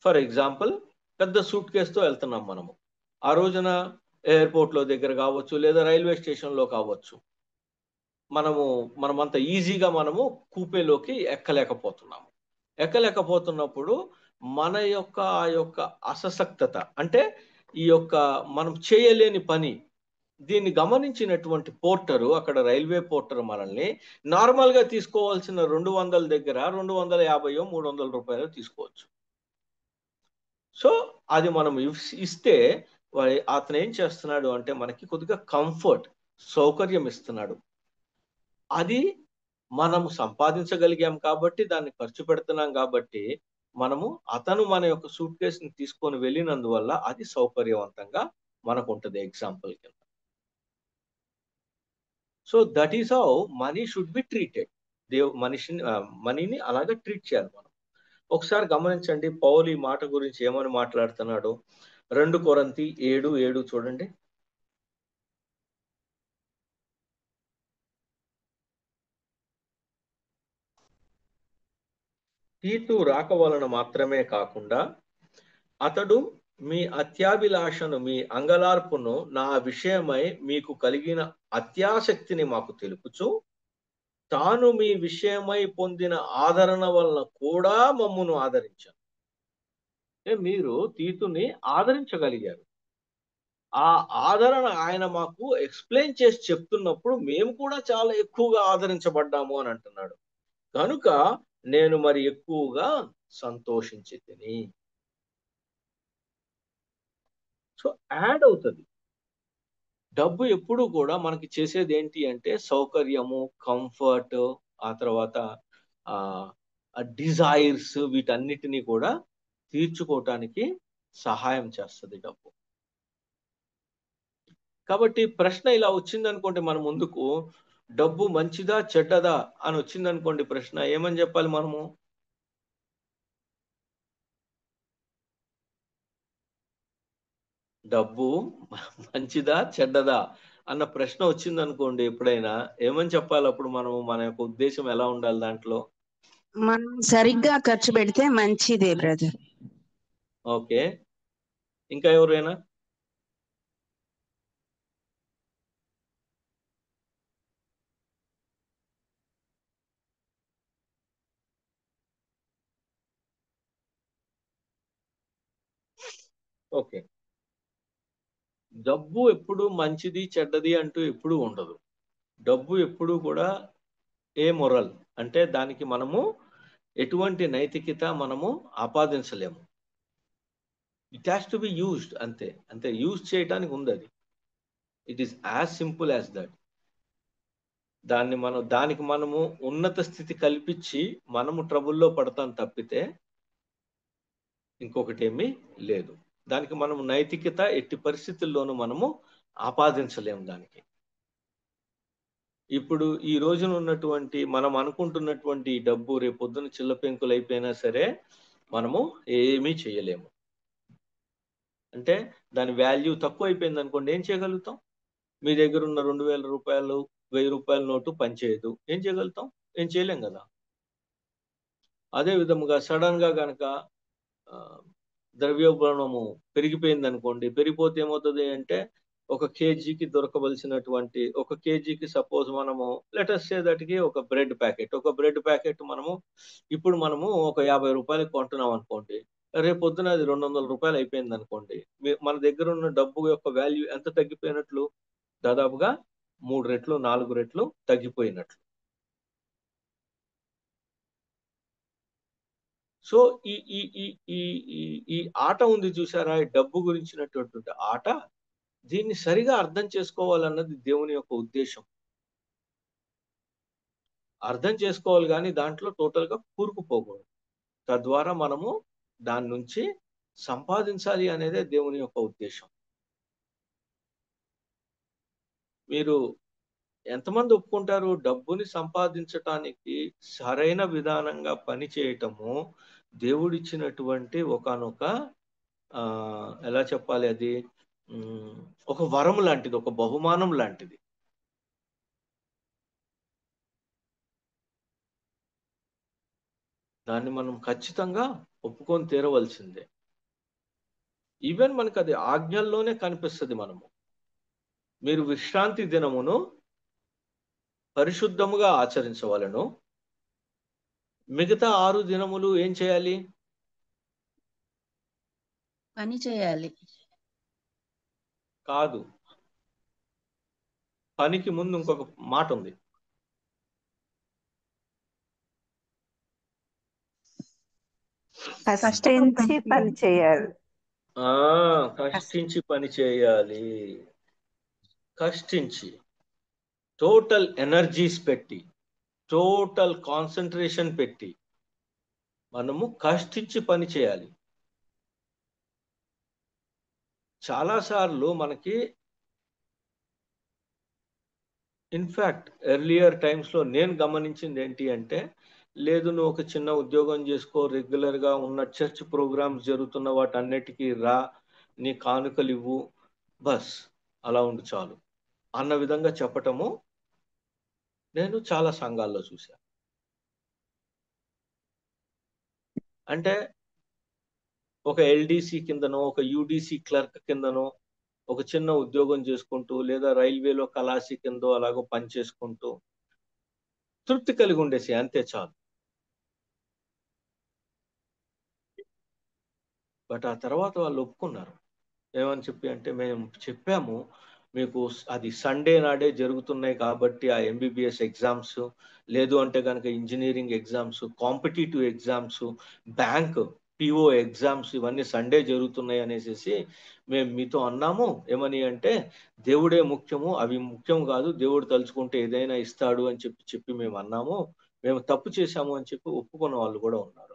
ఫర్ ఎగ్జాంపుల్, పెద్ద సూట్ కేసుతో వెళ్తున్నాం మనము. ఆ రోజున ఎయిర్పోర్ట్లో దగ్గర కావచ్చు, లేదా రైల్వే స్టేషన్లో కావచ్చు, మనమంత ఈజీగా మనము కూపేలోకి ఎక్కలేకపోతున్నప్పుడు మన యొక్క ఆ యొక్క అసక్తత, అంటే ఈ యొక్క మనం చేయలేని పని, దీన్ని గమనించినటువంటి పోర్టరు, అక్కడ రైల్వే పోర్టర్ మనల్ని నార్మల్గా తీసుకోవాల్సిన 200 దగ్గర 250 300 తీసుకోవచ్చు. సో అది మనం ఇస్తే అతను ఏం చేస్తున్నాడు అంటే మనకి కొద్దిగా కంఫర్ట్, సౌకర్యం ఇస్తున్నాడు. అది మనము సంపాదించగలిగాం కాబట్టి, దాన్ని ఖర్చు పెడుతున్నాం కాబట్టి, అతను మన యొక్క సూట్ కేసుని తీసుకొని వెళ్ళినందువల్ల అది సౌకర్యవంతంగా మనకుంటది ఎగ్జాంపుల్ కింద. So that is how many should be treated. మనీని అలాగే ట్రీట్ చేయాలి మనం. ఒకసారి గమనించండి, పౌలు ఈ మాట గురించి ఏమని మాట్లాడుతున్నాడు. 2 కొరింథీ 7:7 చూడండి. తీతు రాక వలన మాత్రమే కాకుండా అతడు మీ అత్యాభిలాషను, మీ అంగలార్పును నా విషయమై మీకు కలిగిన అత్యాసక్తిని మాకు తెలుపుచు, తాను మీ విషయమై పొందిన ఆదరణ వలన కూడా మమ్మును ఆదరించాను. మీరు తీతుని ఆదరించగలిగారు. ఆ ఆదరణ ఆయన మాకు ఎక్స్ప్లెయిన్ చేసి చెప్తున్నప్పుడు మేము కూడా చాలా ఎక్కువగా ఆదరించబడ్డాము అని అంటున్నాడు. కనుక నేను మరి ఎక్కువగా సంతోషించి తిని. సో యాడ్ అవుతుంది. డబ్బు ఎప్పుడు కూడా మనకి చేసేది ఏంటి అంటే సౌకర్యము, కంఫర్ట్, ఆ తర్వాత డిజైర్స్, వీటన్నిటిని కూడా తీర్చుకోవటానికి సహాయం చేస్తుంది డబ్బు. కాబట్టి ప్రశ్న ఇలా వచ్చిందనుకోండి మన ముందుకు, డబ్బు మంచిదా చెడ్డదా అని వచ్చిందనుకోండి ప్రశ్న, ఏమని చెప్పాలి మనము? డబ్బు మంచిదా చెడ్డదా అన్న ప్రశ్న వచ్చిందనుకోండి ఎప్పుడైనా, ఏమని చెప్పాలి అప్పుడు మనము? మన యొక్క ఉద్దేశం ఎలా ఉండాలి దాంట్లో? మనం సరిగ్గా ఖర్చు పెడితే మంచిదే బ్రదర్. ఓకే, ఇంకా ఎవరైనా? ఓకే, డబ్బు ఎప్పుడు మంచిది చెడ్డది అంటూ ఎప్పుడు ఉండదు. డబ్బు ఎప్పుడు కూడా ఏ మొరల్ అంటే దానికి మనము ఎటువంటి నైతికత మనము ఆపాదించలేము. It has to be used, అంతే అంతే యూజ్ చేయడానికి ఉంది అది. It is as simple as that. దానికి మనము ఉన్నత స్థితి కల్పించి మనము ట్రబుల్లో పడతాం తప్పితే ఇంకొకటి ఏమీ లేదు. దానికి మనము నైతికత ఎట్టి పరిస్థితుల్లోనూ మనము ఆపాదించలేము దానికి. ఇప్పుడు ఈ రోజున ఉన్నటువంటి మనం అనుకుంటున్నటువంటి డబ్బు రేపొద్దున చిల్లపెంకులు అయిపోయినా సరే మనము ఏమీ చేయలేము. అంటే దాని వాల్యూ తక్కువ అయిపోయింది అనుకోండి, ఏం చేయగలుగుతాం? మీ దగ్గర ఉన్న 2000 రూపాయలు 1000 రూపాయల నోటు పనిచేయదు, ఏం చేయగలుగుతాం? ఏం చేయలేం కదా. అదే విధముగా సడన్ గా గనక ద్రవ్యోల్బణము పెరిగిపోయింది అనుకోండి, పెరిగిపోతే ఏమవుతుంది అంటే ఒక కేజీకి దొరకవలసినటువంటి ఒక కేజీకి సపోజ్ మనము లెటస్ సే దట్కి ఒక బ్రెడ్ ప్యాకెట్ ఇప్పుడు మనము ఒక 50 రూపాయలకి కొంటున్నాం అనుకోండి, రేపొద్దున అది 200 రూపాయలు అయిపోయింది అనుకోండి, మన దగ్గర ఉన్న డబ్బు యొక్క వాల్యూ ఎంత తగ్గిపోయినట్లు? దాదాపుగా 3 రెట్లు 4 రెట్లు తగ్గిపోయినట్లు. సో ఈ ఈ ఈ ఈ ఈ ఈ ఆట ఉంది చూసారా, ఈ డబ్బు గురించినటువంటి ఆట. దీన్ని సరిగా అర్థం చేసుకోవాలన్నది దేవుని యొక్క ఉద్దేశం. అర్థం చేసుకోవాలి కానీ దాంట్లో టోటల్గా కూరుకుపోకూడదు. తద్వారా మనము దాని నుంచి సంపాదించాలి అనేదే దేవుని యొక్క ఉద్దేశం. మీరు ఎంతమంది ఒప్పుకుంటారు? డబ్బుని సంపాదించటానికి సరైన విధానంగా పని చేయటము దేవుడిచ్చినటువంటి ఒకానొక ఎలా చెప్పాలి, అది ఒక వరం లాంటిది, ఒక బహుమానం లాంటిది. దాన్ని మనం ఖచ్చితంగా ఒప్పుకొని తీరవలసిందే. ఈవెన్ మనకు అది ఆజ్ఞల్లోనే కనిపిస్తుంది. మీరు విశ్రాంతి దినమును పరిశుద్ధముగా ఆచరించవలను, మిగతా 6 దినములు ఏం చేయాలి? పని చేయాలి. కాదు, పనికి ముందు ఇంకొక మాట ఉంది. కష్టించి పని చేయాలి. కష్టించి పని చేయాలి. కష్టించి టోటల్ ఎనర్జీస్ పెట్టి, టోటల్ కాన్సన్ట్రేషన్ పెట్టి మనము కష్టించి పని చేయాలి. చాలాసార్లు మనకి ఇన్ఫ్యాక్ట్ ఎర్లియర్ టైమ్స్లో నేను గమనించింది ఏంటి అంటే, లేదు నువ్వు ఒక చిన్న ఉద్యోగం చేసుకో, రెగ్యులర్గా ఉన్న చర్చ్ ప్రోగ్రామ్స్ జరుగుతున్న వాటన్నిటికీ రా, నీ కానుకలు ఇవ్వు, బస్ అలా ఉండు చాలు అన్న విధంగా చెప్పటము నేను చాలా సంఘాల్లో చూశాను. అంటే ఒక ఎల్డీసీ కిందనో ఒక యూడీసీ క్లర్క్ కిందనో ఒక చిన్న ఉద్యోగం చేసుకుంటూ, లేదా రైల్వేలో కలాసి కిందో అలాగో పని చేసుకుంటూ తృప్తి కలిగి ఉండేసి అంతే చాలు. బట్ ఆ తర్వాత వాళ్ళు ఒప్పుకున్నారు. ఏమని చెప్పి అంటే, మేము చెప్పాము మీకు అది సండే నాడే జరుగుతున్నాయి కాబట్టి ఆ ఎంబీబీఎస్ ఎగ్జామ్స్, లేదు అంటే కనుక engineering exams, competitive exams, bank PO exams ఇవన్నీ సండే జరుగుతున్నాయి అనేసి మేము మీతో అన్నాము. ఏమని అంటే, దేవుడే ముఖ్యము, అవి ముఖ్యం కాదు, దేవుడు తలుచుకుంటే ఏదైనా ఇస్తాడు అని చెప్పి మేము అన్నాము. మేము తప్పు చేశాము అని చెప్పి ఒప్పుకున్న వాళ్ళు కూడా ఉన్నారు.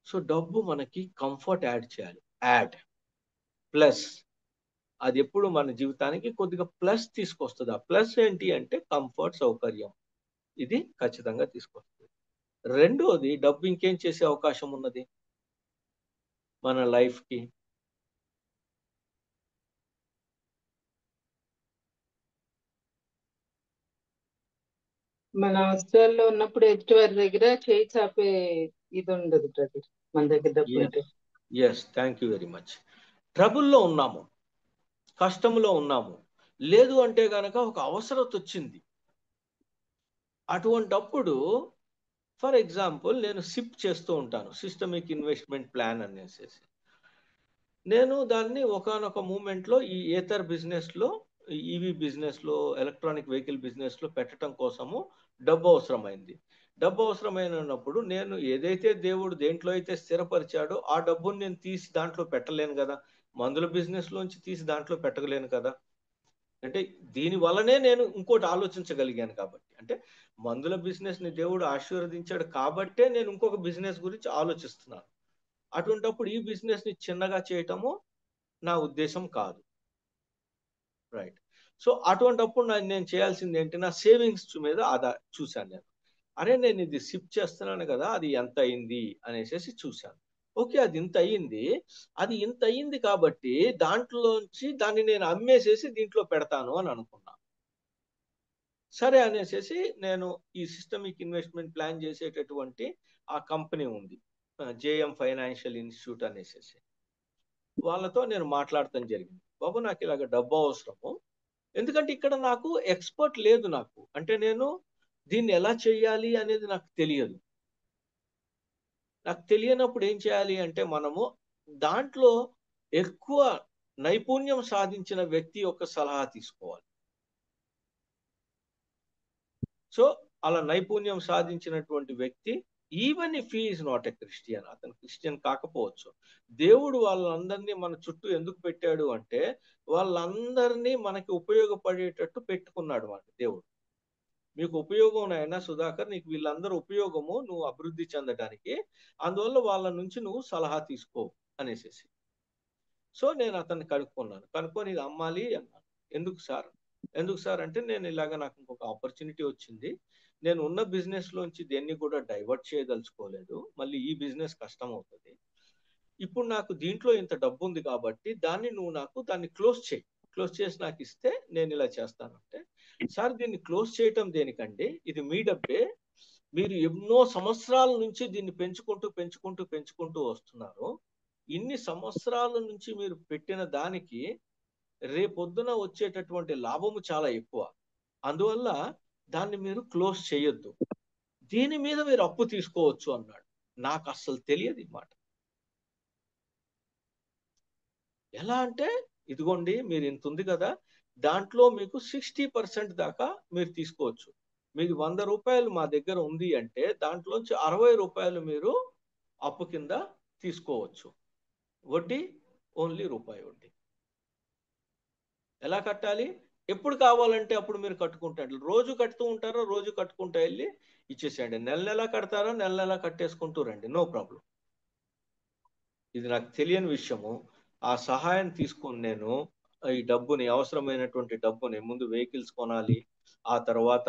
సో డబ్బు మనకి కంఫర్ట్ యాడ్ చేయాలి, ప్లస్ అది ఎప్పుడు మన జీవితానికి కొద్దిగా ప్లస్ తీసుకొస్తుంది. ఆ ప్లస్ ఏంటి అంటే కంఫర్ట్, సౌకర్యం, ఇది ఖచ్చితంగా తీసుకొస్తుంది. రెండోది, డబ్బు ఇంకేం చేసే అవకాశం ఉన్నది మన లైఫ్కి? మన అవసరాల్లో ఉన్నప్పుడు ఎదుటి వారి దగ్గర చేయి చాపే ఇది ఉండదు బ్రదర్, మన దగ్గర డబ్బు ఉంటే. Yes, thank you very much. ట్రబుల్లో ఉన్నాము, కష్టంలో ఉన్నాము, లేదు అంటే కనుక ఒక అవసరత వచ్చింది, అటువంటప్పుడు ఫర్ ఎగ్జాంపుల్ నేను సిప్ చేస్తూ ఉంటాను, సిస్టమిక్ ఇన్వెస్ట్మెంట్ ప్లాన్ అనేసి. నేను దాన్ని ఒకానొక మూమెంట్లో ఈ ఏథర్ బిజినెస్లో, ఈవీ బిజినెస్లో, ఎలక్ట్రానిక్ వెహికల్ బిజినెస్లో పెట్టడం కోసము డబ్బు అవసరమైంది. డబ్బు అవసరమైనప్పుడు నేను ఏదైతే దేవుడు దేంట్లో అయితే స్థిరపరిచాడో ఆ డబ్బుని నేను తీసి దాంట్లో పెట్టలేను కదా, మందుల బిజినెస్లోంచి తీసి దాంట్లో పెట్టగలేను కదా. అంటే దీని వల్లనే నేను ఇంకోటి ఆలోచించగలిగాను కాబట్టి, అంటే మందుల బిజినెస్ని దేవుడు ఆశీర్వదించాడు కాబట్టే నేను ఇంకొక బిజినెస్ గురించి ఆలోచిస్తున్నాను. అటువంటప్పుడు ఈ బిజినెస్ని చిన్నగా చేయటము నా ఉద్దేశం కాదు. రైట్. సో అటువంటప్పుడు నేను చేయాల్సింది ఏంటి, నా సేవింగ్స్ మీద చూశాను నేను. అరే నేను ఇది సిప్ చేస్తున్నాను కదా, అది ఎంత అయింది అనేసి చూశాను. ఓకే, అది ఇంత అయింది కాబట్టి దాంట్లోంచి దాన్ని నేను అమ్మేసేసి దీంట్లో పెడతాను అని అనుకున్నా. సరే అనేసి నేను ఈ సిస్టమిక్ ఇన్వెస్ట్మెంట్ ప్లాన్ చేసేటటువంటి ఆ కంపెనీ ఉంది, జేఎం ఫైనాన్షియల్ ఇన్స్టిట్యూట్ అనేసి, వాళ్ళతో నేను మాట్లాడటం జరిగింది. బాబు నాకు ఇలాగ డబ్బు అవసరము, ఎందుకంటే ఇక్కడ నాకు ఎక్స్పర్ట్ లేదు, నాకు అంటే నేను దీన్ని ఎలా చేయాలి అనేది నాకు తెలియదు. నాకు తెలియనప్పుడు ఏం చేయాలి అంటే మనము దాంట్లో ఎక్కువ నైపుణ్యం సాధించిన వ్యక్తి యొక్క సలహా తీసుకోవాలి. సో అలా నైపుణ్యం సాధించినటువంటి వ్యక్తి, even if he is not a Christian, అతను క్రిస్టియన్ కాకపోవచ్చు, దేవుడు వాళ్ళందరినీ మన చుట్టూ ఎందుకు పెట్టాడు అంటే వాళ్ళందరినీ మనకి ఉపయోగపడేటట్టు పెట్టుకున్నాడు మన దేవుడు. మీకు ఉపయోగం అయినా సుధాకర్, నీకు వీళ్ళందరూ ఉపయోగము, నువ్వు అభివృద్ధి చెందడానికి, అందువల్ల వాళ్ళ నుంచి నువ్వు సలహా తీసుకో అనేసి. సో నేను అతన్ని కనుక్కొని ఇది అమ్మాలి అన్నాను. ఎందుకు సార్ అంటే నేను ఇలాగ నాకు ఇంకొక ఆపర్చునిటీ వచ్చింది, నేను ఉన్న బిజినెస్ లోంచి దేన్ని కూడా డైవర్ట్ చేయదలుచుకోలేదు, మళ్ళీ ఈ బిజినెస్ కష్టం అవుతుంది, ఇప్పుడు నాకు దీంట్లో ఇంత డబ్బు ఉంది కాబట్టి దాన్ని క్లోజ్ చేసి నాకు ఇస్తే నేను ఇలా చేస్తానంటే, సార్ దీన్ని క్లోజ్ చేయటం దేనికండి, ఇది మీ డబ్బే, మీరు ఎన్నో సంవత్సరాల నుంచి దీన్ని పెంచుకుంటూ వస్తున్నారు, ఇన్ని సంవత్సరాల నుంచి మీరు పెట్టిన దానికి రేపొద్దున వచ్చేటటువంటి లాభము చాలా ఎక్కువ, అందువల్ల దాన్ని మీరు క్లోజ్ చేయొద్దు, దీని మీద మీరు అప్పు తీసుకోవచ్చు అన్నాడు. నాకు అస్సలు తెలియదు ఈ మాట. ఎలా అంటే, ఇదిగోండి మీరు ఇంత ఉంది కదా, దాంట్లో మీకు 60% దాకా మీరు తీసుకోవచ్చు, మీకు 100 రూపాయలు మా దగ్గర ఉంది అంటే దాంట్లోంచి 60 రూపాయలు మీరు అప్పు కింద తీసుకోవచ్చు, వడ్డీ ఓన్లీ రూపాయి వడ్డీ. ఎలా కట్టాలి, ఎప్పుడు కావాలంటే అప్పుడు మీరు కట్టుకుంటారు, రోజు కట్టుతూ ఉంటారో రోజు కట్టుకుంటూ వెళ్ళి ఇచ్చేసేయండి, నెల కడతారో నెల కట్టేసుకుంటూ రండి, నో ప్రాబ్లం. ఇది నాకు తెలియని విషయము. ఆ సహాయం తీసుకొని నేను ఈ డబ్బుని, అవసరమైనటువంటి డబ్బుని, ముందు వెహికల్స్ కొనాలి, ఆ తర్వాత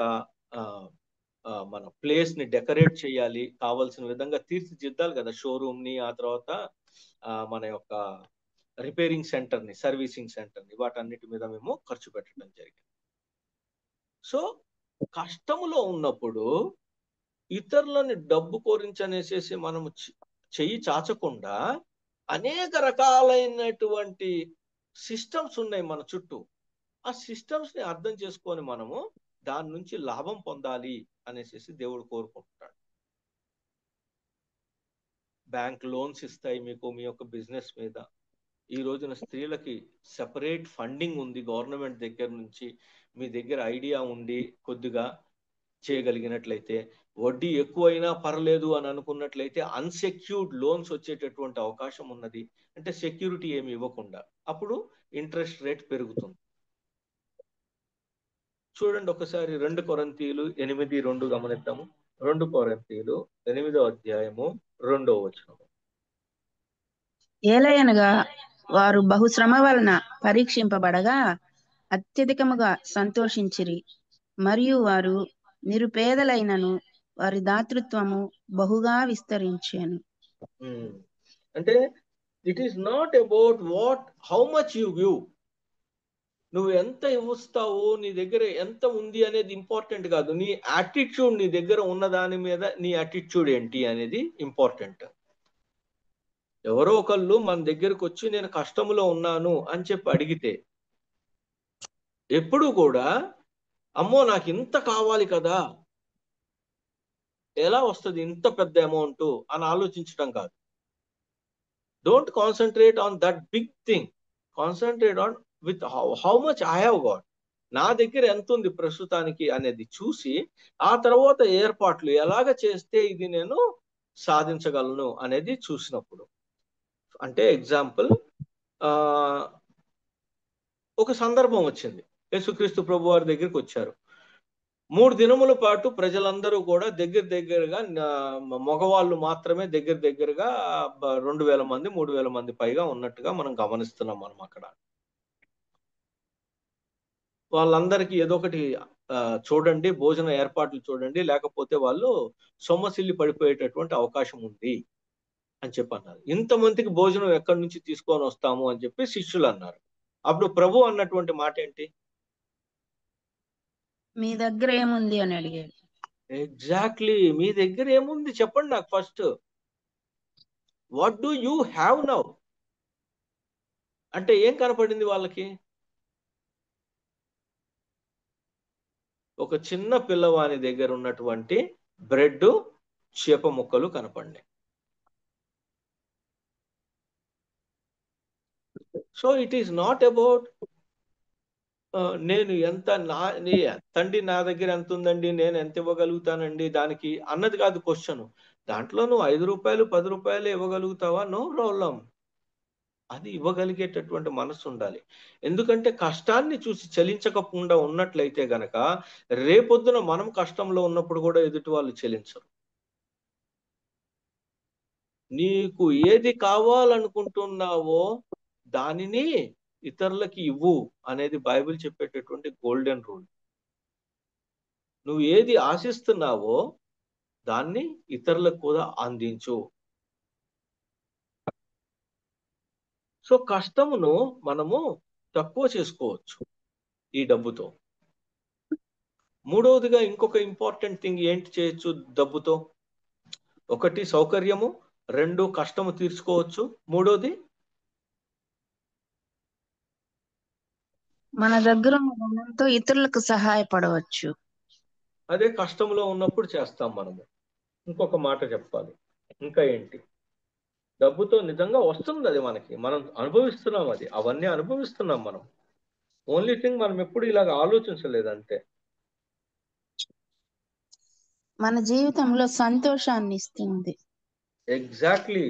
మన ప్లేస్ ని డెకరేట్ చేయాలి, కావాల్సిన విధంగా తీర్చిదిద్దాలి కదా షోరూమ్ ని, ఆ తర్వాత మన యొక్క రిపేరింగ్ సెంటర్ ని, సర్వీసింగ్ సెంటర్ ని, వాటన్నిటి మీద మేము ఖర్చు పెట్టడం జరిగింది. సో కష్టములో ఉన్నప్పుడు ఇతరులని డబ్బు కోరించనేసేసి మనము చెయ్యి చాచకుండా, అనేక రకాలైనటువంటి సిస్టమ్స్ ఉన్నాయి మన చుట్టూ, ఆ సిస్టమ్స్ ని అర్థం చేసుకొని మనము దాని నుంచి లాభం పొందాలి అనేసి దేవుడు కోరుకుంటున్నాడు. బ్యాంక్ లోన్స్ ఇస్తాయి మీకు మీ యొక్క బిజినెస్ మీద. ఈ రోజున స్త్రీలకి సెపరేట్ ఫండింగ్ ఉంది గవర్నమెంట్ దగ్గర నుంచి, మీ దగ్గర ఐడియా ఉండి కొద్దిగా చేయగలిగినట్లయితే, వడ్డీ ఎక్కువైనా పర్లేదు అని అనుకున్నట్లయితే అన్సెక్యూర్డ్ లోన్స్ వచ్చేటటువంటి అవకాశం ఉన్నది. అంటే సెక్యూరిటీ ఏమి ఇవ్వకుండా, అప్పుడు ఇంట్రెస్ట్ రేట్ పెరుగుతుంది. చూడండి ఒకసారి 2 కొరింథీయులు 8:2 గమనిద్దాము. 2 కొరింథీయులు 8వ అధ్యాయము 2వ వచనం. ఏలయనగా వారు బహుశ్రమ వలన పరీక్షింపబడగా అత్యధికముగా సంతోషించిరి, మరియు వారు నిరుపేదలైనను వారి దాతృత్వము బహుగా విస్తరించాను. అంటే it is not about how much you give, నువ్వు ఎంత ఇవ్వస్తావు, నీ దగ్గర ఎంత ఉంది అనేది ఇంపార్టెంట్ కాదు, నీ యాటిట్యూడ్, నీ దగ్గర ఉన్న దాని మీద నీ యాటిట్యూడ్ ఏంటి అనేది ఇంపార్టెంట్. ఎవరో ఒకళ్ళు మన దగ్గరకు వచ్చి నేను కష్టంలో ఉన్నాను అని చెప్పి అడిగితే ఎప్పుడు కూడా, అమ్మో నాకు ఇంత కావాలి కదా, ఎలా వస్తుంది ఇంత పెద్ద అమౌంట్ అని ఆలోచించడం కాదు. Don't concentrate on that big thing, concentrate on with how much I have got, నా దగ్గర ఎంత ఉంది ప్రస్తుతానికి అనేది చూసి ఆ తర్వాత ఏర్పాట్లు ఎలాగ చేస్తే ఇది నేను సాధించగలను అనేది చూసినప్పుడు. అంటే ఎగ్జాంపుల్, ఒక సందర్భం వచ్చింది, యేసుక్రీస్తు ప్రభు వారి దగ్గరికి వచ్చారు. 3 దినముల పాటు ప్రజలందరూ కూడా దగ్గరగా మగవాళ్ళు మాత్రమే దగ్గరగా 2000 మంది 3000 మంది పైగా ఉన్నట్టుగా మనం గమనిస్తున్నాం మనం అక్కడ. వాళ్ళందరికీ ఏదో ఒకటి చూడండి, భోజన ఏర్పాట్లు చూడండి, లేకపోతే వాళ్ళు సొమ్మసిల్లి పడిపోయేటటువంటి అవకాశం ఉంది అని చెప్పి అన్నారు. ఇంతమందికి భోజనం ఎక్కడి నుంచి తీసుకొని వస్తాము అని చెప్పి శిష్యులు అన్నారు. అప్పుడు ప్రభు అన్నటువంటి మాట ఏంటి? మీ దగ్గర ఏముంది అని అడిగాడు. ఎగ్జాక్ట్లీ, మీ దగ్గర ఏముంది చెప్పండి నాకు first. What do you have now అంటే ఏం కనపడింది వాళ్ళకి? ఒక చిన్న పిల్లవాని దగ్గర ఉన్నటువంటి బ్రెడ్, చేప ముక్కలు కనపడినాయి. So it is not about నేను ఎంత తండ్రి నా దగ్గర ఎంత ఉందండి, నేను ఎంత ఇవ్వగలుగుతానండి దానికి అన్నది కాదు క్వశ్చన్. దాంట్లో నువ్వు 5 రూపాయలు 10 రూపాయలు ఇవ్వగలుగుతావా? నో ప్రాబ్లం, అది ఇవ్వగలిగేటటువంటి మనసు ఉండాలి. ఎందుకంటే కష్టాన్ని చూసి చలించకుండా ఉన్నట్లయితే గనక రేపొద్దున మనం కష్టంలో ఉన్నప్పుడు కూడా ఎదుటి వాళ్ళు చలించరు. నీకు ఏది కావాలనుకుంటున్నావో దానిని ఇతరులకి ఇవ్వు అనేది బైబిల్ చెప్పేటటువంటి గోల్డెన్ రూల్. నువ్వు ఏది ఆశిస్తున్నావో దాన్ని ఇతరులకు కూడా అందించు. సో కష్టమును మనము తక్కువ చేసుకోవచ్చు ఈ డబ్బుతో. మూడవదిగా ఇంకొక ఇంపార్టెంట్ థింగ్ ఏంటి చేయొచ్చు డబ్బుతో? 1 సౌకర్యము, 2 కష్టము తీర్చుకోవచ్చు, 3వది మన దగ్గర ఉన్న ధనంతో ఇతరులకు సహాయపడవచ్చు. అదే కష్టంలో ఉన్నప్పుడు చేస్తాం మనము. ఇంకొక మాట చెప్పాలి, ఇంకా ఏంటి, డబ్బుతో నిజంగా వస్తుంది అది మనకి, మనం అనుభవిస్తున్నాం, అది అవన్నీ అనుభవిస్తున్నాం మనం. ఓన్లీ థింగ్ మనం ఎప్పుడు ఇలాగ ఆలోచించలేదు అంతే. మన జీవితంలో సంతోషాన్ని ఇస్తుంది. ఎగ్జాక్ట్లీ,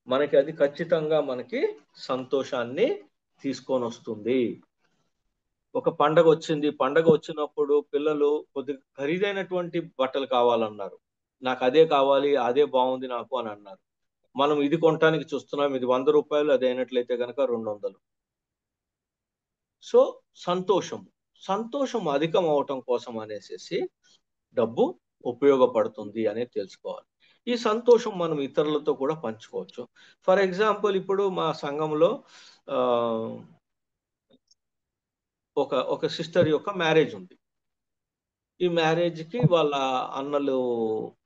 మనకి అది ఖచ్చితంగా మనకి సంతోషాన్ని తీసుకొని వస్తుంది. ఒక పండగ వచ్చింది, పండగ వచ్చినప్పుడు పిల్లలు కొద్దిగా ఖరీదైనటువంటి బట్టలు కావాలన్నారు. నాకు అదే కావాలి, అదే బాగుంది నాకు అని అన్నారు. మనం ఇది కొనటానికి చూస్తున్నాం, ఇది 100 రూపాయలు, అది అయినట్లయితే కనుక 200. సో సంతోషం అధికం అవటం కోసం అనేసి డబ్బు ఉపయోగపడుతుంది అనేది తెలుసుకోవాలి. ఈ సంతోషం మనం ఇతరులతో కూడా పంచుకోవచ్చు. ఫర్ ఎగ్జాంపుల్, ఇప్పుడు మా సంఘంలో ఒక సిస్టర్ యొక్క మ్యారేజ్ ఉంది. ఈ మ్యారేజ్కి వాళ్ళ అన్నలు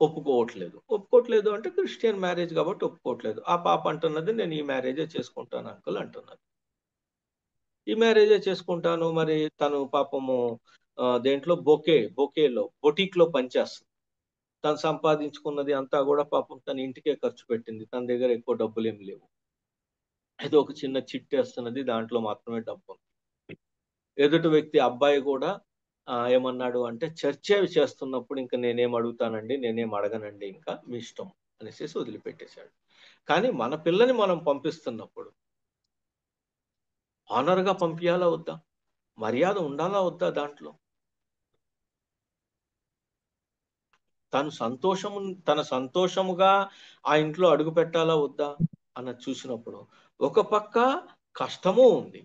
ఒప్పుకోవట్లేదు అంటే క్రిస్టియన్ మ్యారేజ్ కాబట్టి ఒప్పుకోవట్లేదు. ఆ పాప అంటున్నది, నేను ఈ మ్యారేజే చేసుకుంటాను అంకుల్ అంటున్నది. ఈ మ్యారేజే చేసుకుంటాను. మరి తను పాపము దేంట్లో బొటీక్లో పనిచేస్తుంది. తను సంపాదించుకున్నది అంతా కూడా పాపం తన ఇంటికే ఖర్చు పెట్టింది. తన దగ్గర ఎక్కువ డబ్బులు ఏమి లేవు. ఏదో ఒక చిన్న చిట్టేస్తున్నది, దాంట్లో మాత్రమే డబ్బు. ఎదుటి వ్యక్తి అబ్బాయి కూడా ఏమన్నాడు అంటే, చర్చే చేస్తున్నప్పుడు ఇంకా నేనేం అడుగుతానండి, నేనేం అడగనండి, ఇంకా మీ ఇష్టం అనేసి వదిలిపెట్టేశాడు. కానీ మన పిల్లని మనం పంపిస్తున్నప్పుడు ఆనర్గా పంపించాలా వద్దా? మర్యాద ఉండాలా వద్దా? దాంట్లో తన సంతోషముగా ఆ ఇంట్లో అడుగు పెట్టాలా వద్దా అన్నది చూసినప్పుడు, ఒక పక్క కష్టము ఉంది,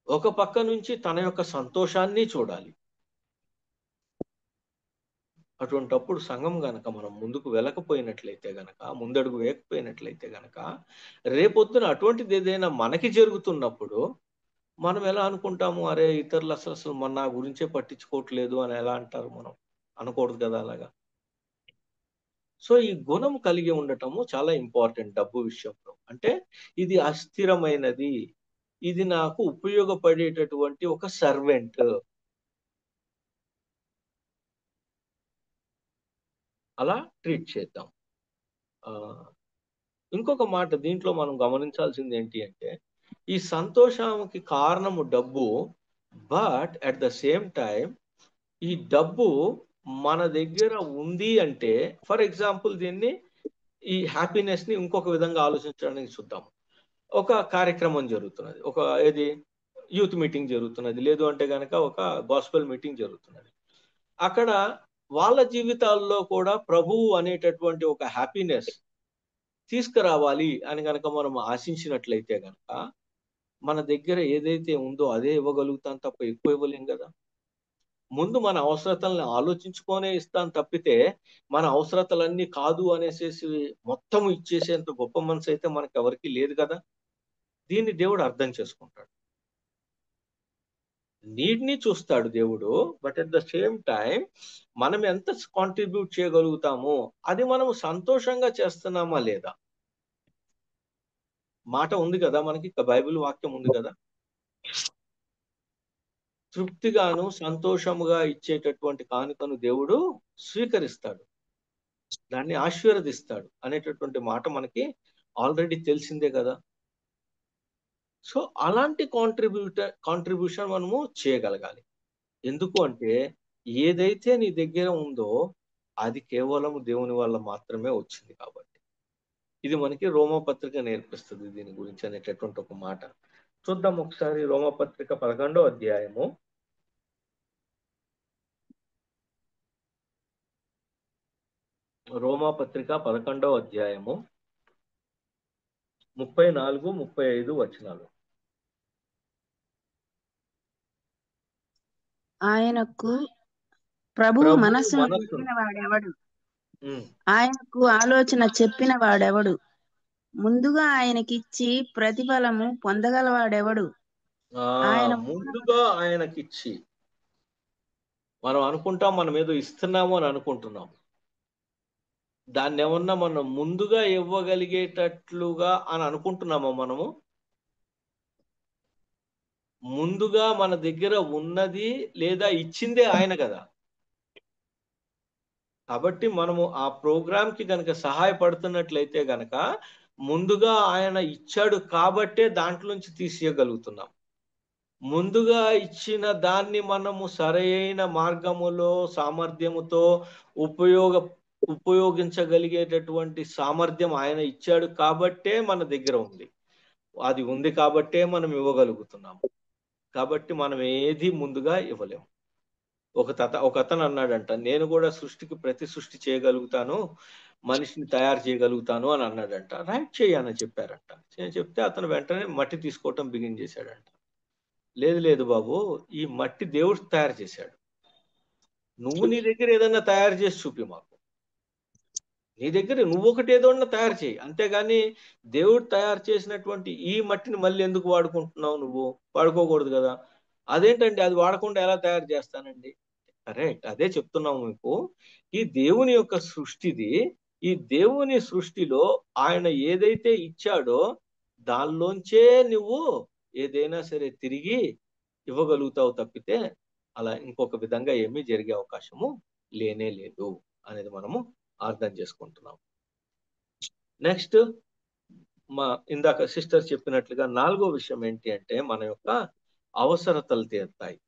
ఒక పక్క నుంచి తన యొక్క సంతోషాన్ని చూడాలి. అటువంటప్పుడు సంఘం గనక మనం ముందుకు వెళ్ళకపోయినట్లయితే గనక, ముందడుగు వేయకపోయినట్లయితే గనక, రేపొద్దున అటువంటిది ఏదైనా మనకి జరుగుతున్నప్పుడు మనం ఎలా అనుకుంటాము, అరే ఇతరులు అసలు మన నా గురించే పట్టించుకోవట్లేదు అని ఎలా అంటారు? మనం అనకూడదు కదా అలాగా. సో ఈ గుణం కలిగి ఉండటము చాలా ఇంపార్టెంట్ డబ్బు విషయంలో. అంటే ఇది అస్థిరమైనది, ఇది నాకు ఉపయోగపడేటటువంటి ఒక సర్వెంట్. అలా ట్రీట్ చేద్దాం. ఇంకొక మాట దీంట్లో మనం గమనించాల్సింది ఏంటి అంటే, ఈ సంతోషానికి కారణము డబ్బు, but at the same time ఈ డబ్బు మన దగ్గర ఉంది అంటే, ఫర్ ఎగ్జాంపుల్ దీన్ని ఈ హ్యాపీనెస్ ని ఇంకొక విధంగా ఆలోచించడానికి చూద్దాం. ఒక కార్యక్రమం జరుగుతున్నది, ఒక ఏది యూత్ మీటింగ్ జరుగుతున్నది, లేదు అంటే గనక ఒక గాస్పెల్ మీటింగ్ జరుగుతున్నది. అక్కడ వాళ్ళ జీవితాల్లో కూడా ప్రభువు అనేటటువంటి ఒక హ్యాపీనెస్ తీసుకురావాలి అని గనక మనం ఆశించినట్లయితే గనక మన దగ్గర ఏదైతే ఉందో అదే ఇవ్వగలుగుతాం తప్ప ఎక్కువ ఇవ్వలేం కదా. ముందు మన అవసరతల్ని ఆలోచించుకొనే ఇస్తాం తప్పితే, మన అవసరతలన్నీ కాదు అనేసేసి మొత్తం ఇచ్చేసేంత గొప్ప మనసు అయితే మనకు ఎవరికి లేదు కదా. దీన్ని దేవుడు అర్థం చేసుకుంటాడు. నీడ్ని చూస్తాడు దేవుడు, but at the same time మనం ఎంత కాంట్రిబ్యూట్ చేయగలుగుతామో అది మనము సంతోషంగా చేస్తున్నామా లేదా. మాట ఉంది కదా మనకి, బైబిల్ వాక్యం ఉంది కదా, తృప్తిగాను సంతోషముగా ఇచ్చేటటువంటి కానుకను దేవుడు స్వీకరిస్తాడు, దాన్ని ఆశీర్వదిస్తాడు అనేటటువంటి మాట మనకి ఆల్రెడీ తెలిసిందే కదా. సో అలాంటి కాంట్రిబ్యూషన్ మనము చేయగలగాలి. ఎందుకు అంటే ఏదైతే నీ దగ్గర ఉందో అది కేవలం దేవుని వల్ల మాత్రమే వచ్చింది కాబట్టి. ఇది మనకి రోమపత్రిక నేర్పిస్తుంది దీని గురించి అనేటటువంటి ఒక మాట. చూద్దాం ఒకసారి రోమపత్రిక 11వ అధ్యాయము. రోమపత్రిక 11వ అధ్యాయము 34, 35 వచనాలు. ఆయనకు ప్రభువు మనస్సును ఎరిగిన వాడెవడు? ఆయనకు ఆలోచన చెప్పిన వాడెవడు? ముందుగా ఆయనకిచ్చి ప్రతిఫలము పొందగలవాడెవడు? ఆయన ముందుగా ఆయనకిచ్చి, మనం అనుకుంటాం మనం ఏదో ఇస్తున్నాము అని అనుకుంటున్నాం, దాన్ని ఏమన్నా మనం ముందుగా ఇవ్వగలిగేటట్లుగా అని అనుకుంటున్నామా మనము? ముందుగా మన దగ్గర ఉన్నది లేదా ఇచ్చిందే ఆయన కదా. కాబట్టి మనము ఆ ప్రోగ్రామ్ కి గనక సహాయపడుతున్నట్లయితే గనక ముందుగా ఆయన ఇచ్చాడు కాబట్టే దాంట్లోంచి తీసేయగలుగుతున్నాం. ముందుగా ఇచ్చిన దాన్ని మనము సరైన మార్గములో సామర్థ్యముతో ఉపయోగించగలిగేటటువంటి సామర్థ్యం ఆయన ఇచ్చాడు కాబట్టే మన దగ్గర ఉంది. అది ఉంది కాబట్టే మనం ఇవ్వగలుగుతున్నాము. కాబట్టి మనం ఏది ముందుగా ఇవ్వలేము. ఒక అతను అన్నాడంట, నేను కూడా ప్రతి సృష్టి చేయగలుగుతాను, మనిషిని తయారు చేయగలుగుతాను అని అన్నాడంట. రైట్ చేయని చెప్పారంట. చెప్తే అతను వెంటనే మట్టి తీసుకోవటం బిగిన్ చేశాడంట. లేదు బాబు, ఈ మట్టి దేవుడు తయారు చేశాడు, నువ్వు నీ దగ్గర ఏదన్నా తయారు చేసి చూపి మాకు. నీ దగ్గర నువ్వు ఒకటి ఏదన్నా తయారు చేయి, అంతేగాని దేవుడు తయారు చేసినటువంటి ఈ మట్టిని మళ్ళీ ఎందుకు వాడుకుంటున్నావు? నువ్వు వాడుకోకూడదు కదా. అదేంటండి, అది వాడకుండా ఎలా తయారు చేస్తానండి? కరెక్ట్, అదే చెప్తున్నాము మీకు. ఈ దేవుని యొక్క సృష్టిది, ఈ దేవుని సృష్టిలో ఆయన ఏదైతే ఇచ్చాడో దానిలోంచే నువ్వు ఏదైనా సరే తిరిగి ఇవ్వగలుగుతావు తప్పితే అలా ఇంకొక విధంగా ఏమీ జరిగే అవకాశము లేనే లేదు అనేది మనము అర్థం చేసుకుంటున్నాం. నెక్స్ట్, ఇందాక సిస్టర్ చెప్పినట్లుగా 4వ విషయం ఏంటి అంటే మన యొక్క అవసరతలు తీరుతాయి.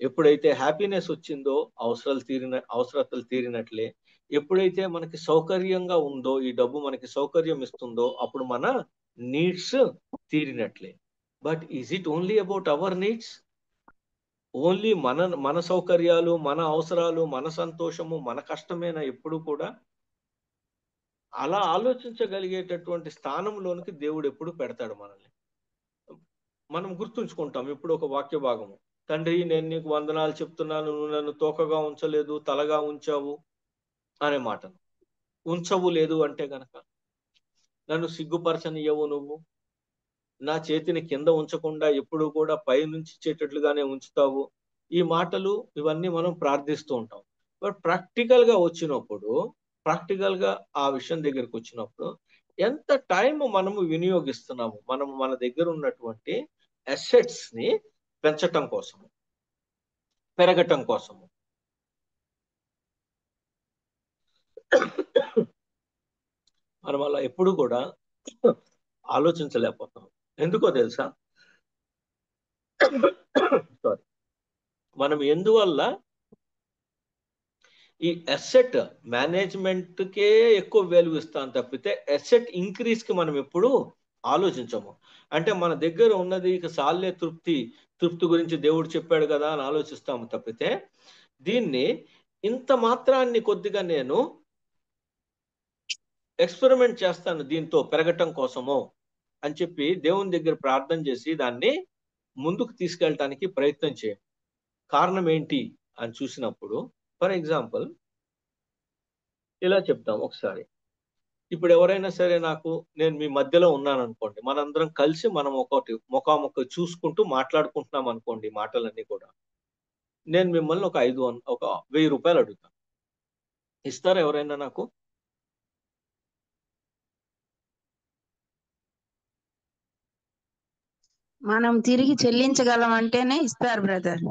ఎప్పుడైతే హ్యాపీనెస్ వచ్చిందో అవసరతలు తీరినట్లే. ఎప్పుడైతే మనకి సౌకర్యంగా ఉందో, ఈ డబ్బు మనకి సౌకర్యం ఇస్తుందో, అప్పుడు మన నీడ్స్ తీరినట్లే. But is it only about our needs? Only మన సౌకర్యాలు, మన అవసరాలు, మన సంతోషము, మన కష్టమేనా ఎప్పుడు కూడా? అలా ఆలోచించగలిగేటటువంటి స్థానంలోనికి దేవుడు ఎప్పుడు పెడతాడు మనల్ని. మనం గుర్తుంచుకుంటాం ఇప్పుడు ఒక వాక్య భాగము, తండ్రి నేను నీకు వందనాలు చెప్తున్నాను, నువ్వు నన్ను తోకగా ఉంచలేదు, తలగా ఉంచావు అనే మాటను. ఉంచవు లేదు అంటే గనక నన్ను సిగ్గుపరచనియ్యవు, నువ్వు నా చేతిని కింద ఉంచకుండా ఎప్పుడు కూడా పై నుంచి ఇచ్చేటట్లుగానే ఉంచుతావు. ఈ మాటలు ఇవన్నీ మనం ప్రార్థిస్తూ ఉంటాం. బట్ ప్రాక్టికల్ గా ఆ విషయం దగ్గరికి వచ్చినప్పుడు ఎంత టైం మనము వినియోగిస్తున్నాము మన దగ్గర ఉన్నటువంటి అసెట్స్ ని పెంచటం కోసము, పెరగటం కోసము. మనం అలా ఎప్పుడు కూడా ఆలోచించలేకపోతాం. ఎందుకో తెలుసా? సారీ. మనం ఎందువల్ల ఈ అసెట్ మేనేజ్మెంట్కే ఎక్కువ వాల్యూ ఇస్తాం తప్పితే అసెట్ ఇంక్రీజ్ కి మనం ఎప్పుడు ఆలోచించము. అంటే మన దగ్గర ఉన్నది ఇక సాల్లే తృప్తి గురించి దేవుడు చెప్పాడు కదా అని ఆలోచిస్తాము తప్పితే దీన్ని ఇంత మాత్రాన్ని కొద్దిగా నేను ఎక్స్పెరిమెంట్ చేస్తాను దీంతో పెరగటం కోసము అని చెప్పి దేవుని దగ్గర ప్రార్థన చేసి దాన్ని ముందుకు తీసుకెళ్ళటానికి ప్రయత్నం చేయండి. కారణం ఏంటి అని చూసినప్పుడు ఫర్ ఎగ్జాంపుల్ ఇలా చెప్తాం ఒకసారి. ఇప్పుడు ఎవరైనా సరే నేను మీ మధ్యలో ఉన్నాను అనుకోండి, మనందరం కలిసి మనం ఒకటి ముఖాముఖి చూసుకుంటూ మాట్లాడుకుంటున్నాం అనుకోండి, మాటలన్నీ కూడా నేను మిమ్మల్ని ఒక 1000 రూపాయలు అడుగుతాను. ఇస్తారా ఎవరైనా నాకు? మనం తిరిగి చెల్లించగలం అంటేనే ఇస్తారు బ్రదర్.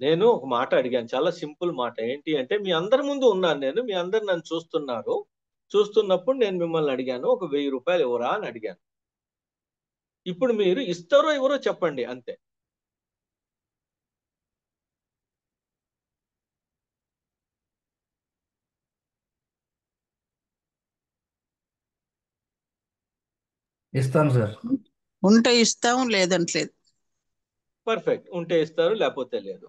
నేను ఒక మాట అడిగాను, చాలా సింపుల్ మాట. ఏంటి అంటే మీ అందరి ముందు ఉన్నాను నేను, మీ అందరు నన్ను చూస్తున్నారు. చూస్తున్నప్పుడు నేను మిమ్మల్ని అడిగాను, ఒక 1000 రూపాయలు ఇవ్వరా అని అడిగాను. ఇప్పుడు మీరు ఇస్తారో ఎవరో చెప్పండి, అంతే. ఇస్తాను సార్. ఉంటే ఇస్తాం, లేదంటలేదు. పర్ఫెక్ట్. ఉంటే ఇస్తారు, లేకపోతే లేదు.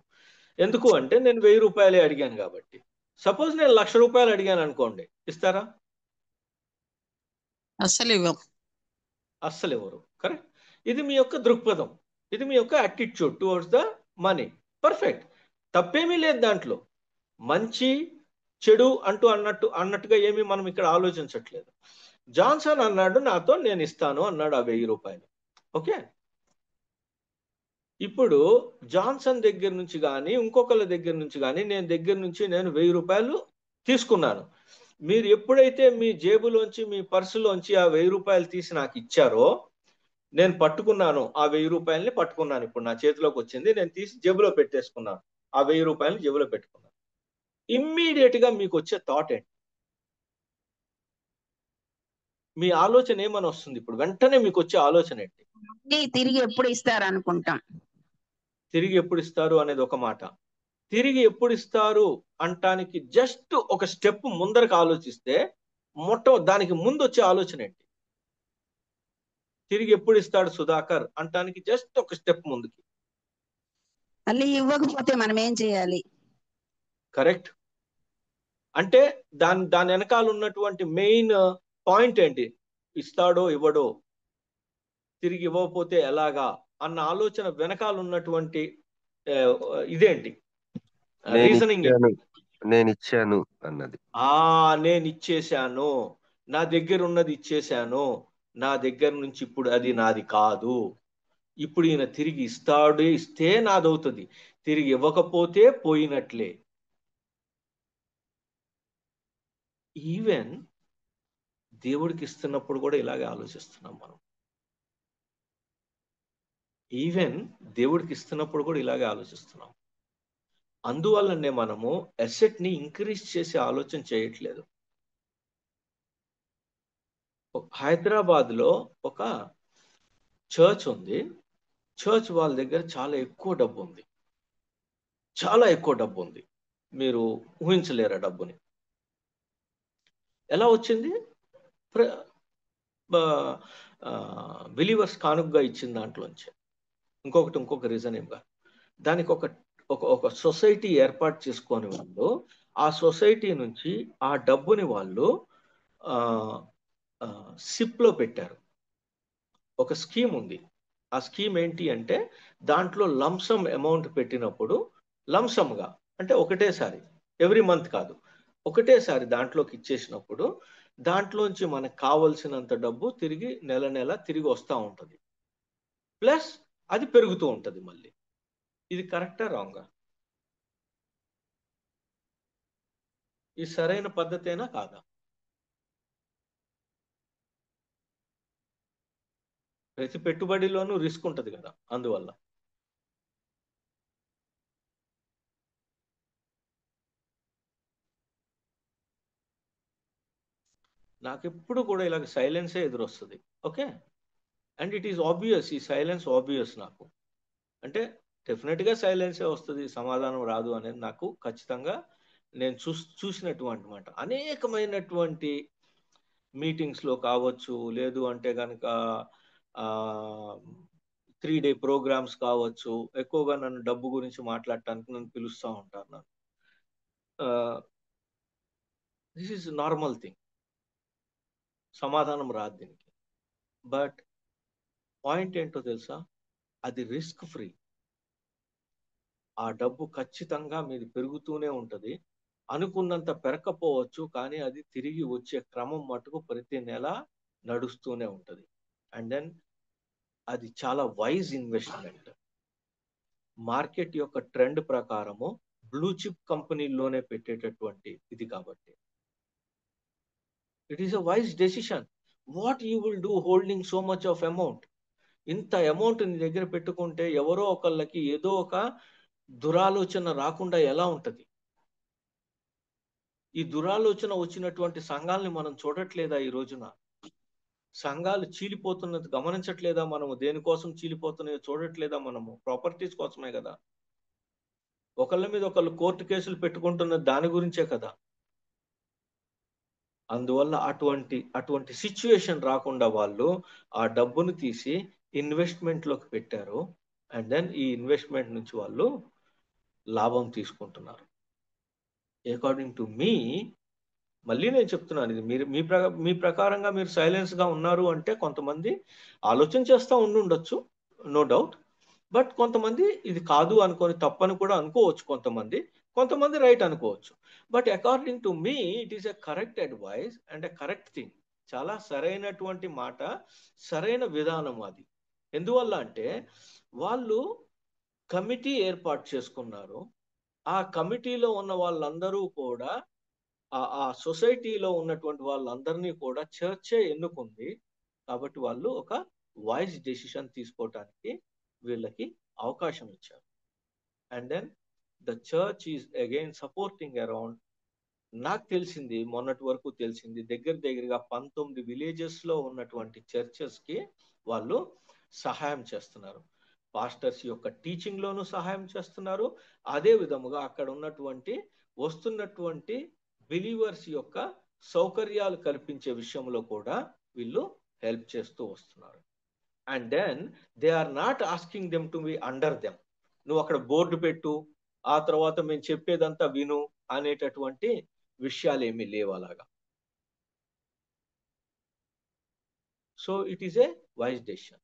ఎందుకు అంటే నేను 1000 రూపాయలే అడిగాను కాబట్టి. సపోజ్ నేను 1,00,000 రూపాయలు అడిగాను అనుకోండి, ఇస్తారా? అస్సలు ఇవ్వం. అస్సలు ఎవరు. కరెక్ట్. ఇది మీ యొక్క దృక్పథం, ఇది మీ యొక్క attitude towards the money. Perfect, తప్పేమీ లేదు దాంట్లో. మంచి చెడు అన్నట్టుగా ఏమీ మనం ఇక్కడ ఆలోచించట్లేదు. జాన్సన్ అన్నాడు నాతో, నేను ఇస్తాను అన్నాడు ఆ 1000 రూపాయలు. ఓకే, ఇప్పుడు జాన్సన్ దగ్గర నుంచి కానీ ఇంకొకళ్ళ దగ్గర నుంచి కానీ నేను 1000 రూపాయలు తీసుకున్నాను. మీరు ఎప్పుడైతే మీ జేబులోంచి మీ పర్సులోంచి ఆ 1000 రూపాయలు తీసి నాకు ఇచ్చారో, నేను పట్టుకున్నాను ఆ 1000 రూపాయలని పట్టుకున్నాను. ఇప్పుడు నా చేతిలోకి వచ్చింది, నేను తీసి జేబులో పెట్టేసుకున్నాను. ఆ 1000 రూపాయలని జేబులో పెట్టుకున్నాను. ఇమ్మీడియట్ గా మీకు వచ్చే థాట్ ఏంటి? మీ ఆలోచన ఏమని వస్తుంది? ఇప్పుడు వెంటనే మీకు వచ్చే ఆలోచన ఏంటి? తిరిగి ఎప్పుడు ఇస్తారు అనుకుంటాం. తిరిగి ఎప్పుడు ఇస్తారు అనేది ఒక మాట. తిరిగి ఎప్పుడు ఇస్తారు అంటానికి జస్ట్ ఒక స్టెప్ ముందరకు ఆలోచిస్తే దానికి ముందు వచ్చే ఆలోచన ఏంటి? తిరిగి ఎప్పుడు ఇస్తాడు సుధాకర్ అంటానికి జస్ట్ ఒక స్టెప్ ముందుకి. మళ్ళీ ఇవ్వకపోతే మనం ఏం చేయాలి? కరెక్ట్. అంటే దాని వెనకాల ఉన్నటువంటి మెయిన్ పాయింట్ ఏంటి? ఇస్తాడో ఇవ్వడో, తిరిగి ఇవ్వకపోతే ఎలాగా అన్న ఆలోచన వెనకాల ఉన్నటువంటి ఇదేంటి? రీజనింగ్ నేను ఇచ్చాను అన్నది. నేను ఇచ్చేశాను, నా దగ్గర ఉన్నది ఇచ్చేశాను, నా దగ్గర నుంచి ఇప్పుడు అది నాది కాదు. ఇప్పుడు ఈయన తిరిగి ఇస్తాడు, ఇస్తే నాదవుతుంది, తిరిగి ఇవ్వకపోతే పోయినట్లే. ఈవెన్ దేవుడికి ఇస్తున్నప్పుడు కూడా ఇలాగే ఆలోచిస్తున్నాం మనం. అందువల్లనే మనము అసెట్ ని ఇంక్రీజ్ చేసి ఆలోచన చేయట్లేదు. హైదరాబాద్ లో ఒక చర్చ్ ఉంది. చర్చ్ వాళ్ళ దగ్గర చాలా ఎక్కువ డబ్బు ఉంది. మీరు ఊహించలేరు ఆ డబ్బుని. ఎలా వచ్చింది? బిలీవర్స్ కానుకగా ఇచ్చిన దాంట్లోంచి. ఇంకొక రీజన్ ఏం కాదు. దానికి ఒక సొసైటీ ఏర్పాటు చేసుకొని వాళ్ళు ఆ సొసైటీ నుంచి ఆ డబ్బుని వాళ్ళు సిప్ లో పెట్టారు. ఒక స్కీమ్ ఉంది. ఆ స్కీమ్ ఏంటి అంటే దాంట్లో లంసమ్ అమౌంట్ పెట్టినప్పుడు లంసమ్గా అంటే ఒకటేసారి, ఎవ్రీ మంత్ కాదు, ఒకటేసారి దాంట్లోకి ఇచ్చేసినప్పుడు దాంట్లోంచి మనకు కావలసినంత డబ్బు తిరిగి నెల తిరిగి వస్తూ ఉంటుంది. ప్లస్ అది పెరుగుతూ ఉంటుంది మళ్ళీ. ఇది కరెక్టా రాంగా? ఇది సరైన పద్ధతేనా కాదా? ప్రతి పెట్టుబడిలోనూ రిస్క్ ఉంటుంది కదా. అందువల్ల నాకు ఎప్పుడు కూడా ఇలాగ సైలెన్సే ఎదురొస్తుంది. Okay, and it is obvious, ఈ సైలెన్స్ ఆబ్వియస్ నాకు. అంటే డెఫినెట్గా సైలెన్సే వస్తుంది, సమాధానం రాదు అనేది నాకు ఖచ్చితంగా నేను చూసినటువంటి మాట. అనేకమైనటువంటి మీటింగ్స్లో కావచ్చు, లేదు అంటే కనుక 3-day ప్రోగ్రామ్స్ కావచ్చు, ఎక్కువగా నన్ను డబ్బు గురించి మాట్లాడటానికి నన్ను పిలుస్తూ ఉంటారు. నన్ను దిస్ ఈజ్ నార్మల్ థింగ్, సమాధానం రాదు దీనికి. బట్ పాయింట్ ఏంటో తెలుసా, అది రిస్క్ ఫ్రీ. ఆ డబ్బు ఖచ్చితంగా మీది పెరుగుతూనే ఉంటుంది. అనుకున్నంత పెరగకపోవచ్చు, కానీ అది తిరిగి వచ్చే క్రమం మటుకు ప్రతి నెల నడుస్తూనే ఉంటుంది. అండ్ దెన్ అది చాలా వైజ్ ఇన్వెస్ట్మెంట్. మార్కెట్ యొక్క ట్రెండ్ ప్రకారము బ్లూ చిప్ కంపెనీల్లోనే పెట్టేటటువంటి ఇది కాబట్టి it is a wise decision. What you will do holding so much of amount? ఇంత అమౌంట్ నీ దగ్గర పెట్టుకుంటే ఎవరో ఒకళ్ళకి ఏదో ఒక దురాలోచన రాకుండా ఎలా ఉంటది? ఈ దురాలోచన వచ్చినటువంటి సంఘాలని మనం చూడట్లేదా? ఈ రోజున సంఘాలు చీలిపోతున్నది గమనించట్లేదా? మనము దేనికోసం చీలిపోతున్నాయో చూడట్లేదా? మనము ప్రాపర్టీస్ కోసమే కదా. ఒకళ్ళ మీద ఒకళ్ళు కోర్టు కేసులు పెట్టుకుంటున్నది దాని గురించే కదా. అందువల్ల అటువంటి సిచ్యువేషన్ రాకుండా వాళ్ళు ఆ డబ్బును తీసి ఇన్వెస్ట్మెంట్లోకి పెట్టారు. అండ్ దెన్ ఈ ఇన్వెస్ట్మెంట్ నుంచి వాళ్ళు లాభం తీసుకుంటున్నారు. అకార్డింగ్ టు మీ, మళ్ళీ నేను చెప్తున్నాను, ఇది మీరు మీ ప్రకారంగా మీరు సైలెన్స్గా ఉన్నారు అంటే కొంతమంది ఆలోచన చేస్తూ ఉండొచ్చు, నో డౌట్. బట్ కొంతమంది ఇది కాదు అనుకొని తప్పని కూడా అనుకోవచ్చు, కొంతమంది రైట్ అనుకోవచ్చు. But according to me it is a correct advice and a correct thing. చాలా సరైనటువంటి మాట, సరైన విధానం అది. ఎందువల్ల అంటే వాళ్ళు కమిటీ ఏర్పాటు చేసుకున్నారు. ఆ కమిటీలో ఉన్న వాళ్ళందరూ కూడా ఆ సొసైటీలో ఉన్నటువంటి వాళ్ళందరినీ కూడా చర్చే ఎన్నుకుంది. కాబట్టి వాళ్ళు ఒక వాయిస్ డెసిషన్ తీసుకోవటానికి వీళ్ళకి అవకాశం ఇచ్చారు. And then the church is again supporting around, నాకు తెలిసింది మొన్నటి వరకు తెలిసింది, దగ్గరగా 19 విలేజెస్ లో ఉన్నటువంటి చర్చెస్ కి వాళ్ళు సహాయం చేస్తున్నారు. పాస్టర్స్ యొక్క టీచింగ్ లోను సహాయం చేస్తున్నారు. అదే విధముగా అక్కడ ఉన్నటువంటి వస్తున్నటువంటి బిలీవర్స్ యొక్క సౌకర్యాలు కల్పించే విషయంలో కూడా వీళ్ళు హెల్ప్ చేస్తూ వస్తున్నారు. And then they are not asking them to be under them. నువ్వు అక్కడ బోర్డు పెట్టు, ఆ తర్వాత మేము చెప్పేదంతా విను అనేటటువంటి విషయాలు ఏమీ లేవు అలాగా. So it is a wise decision.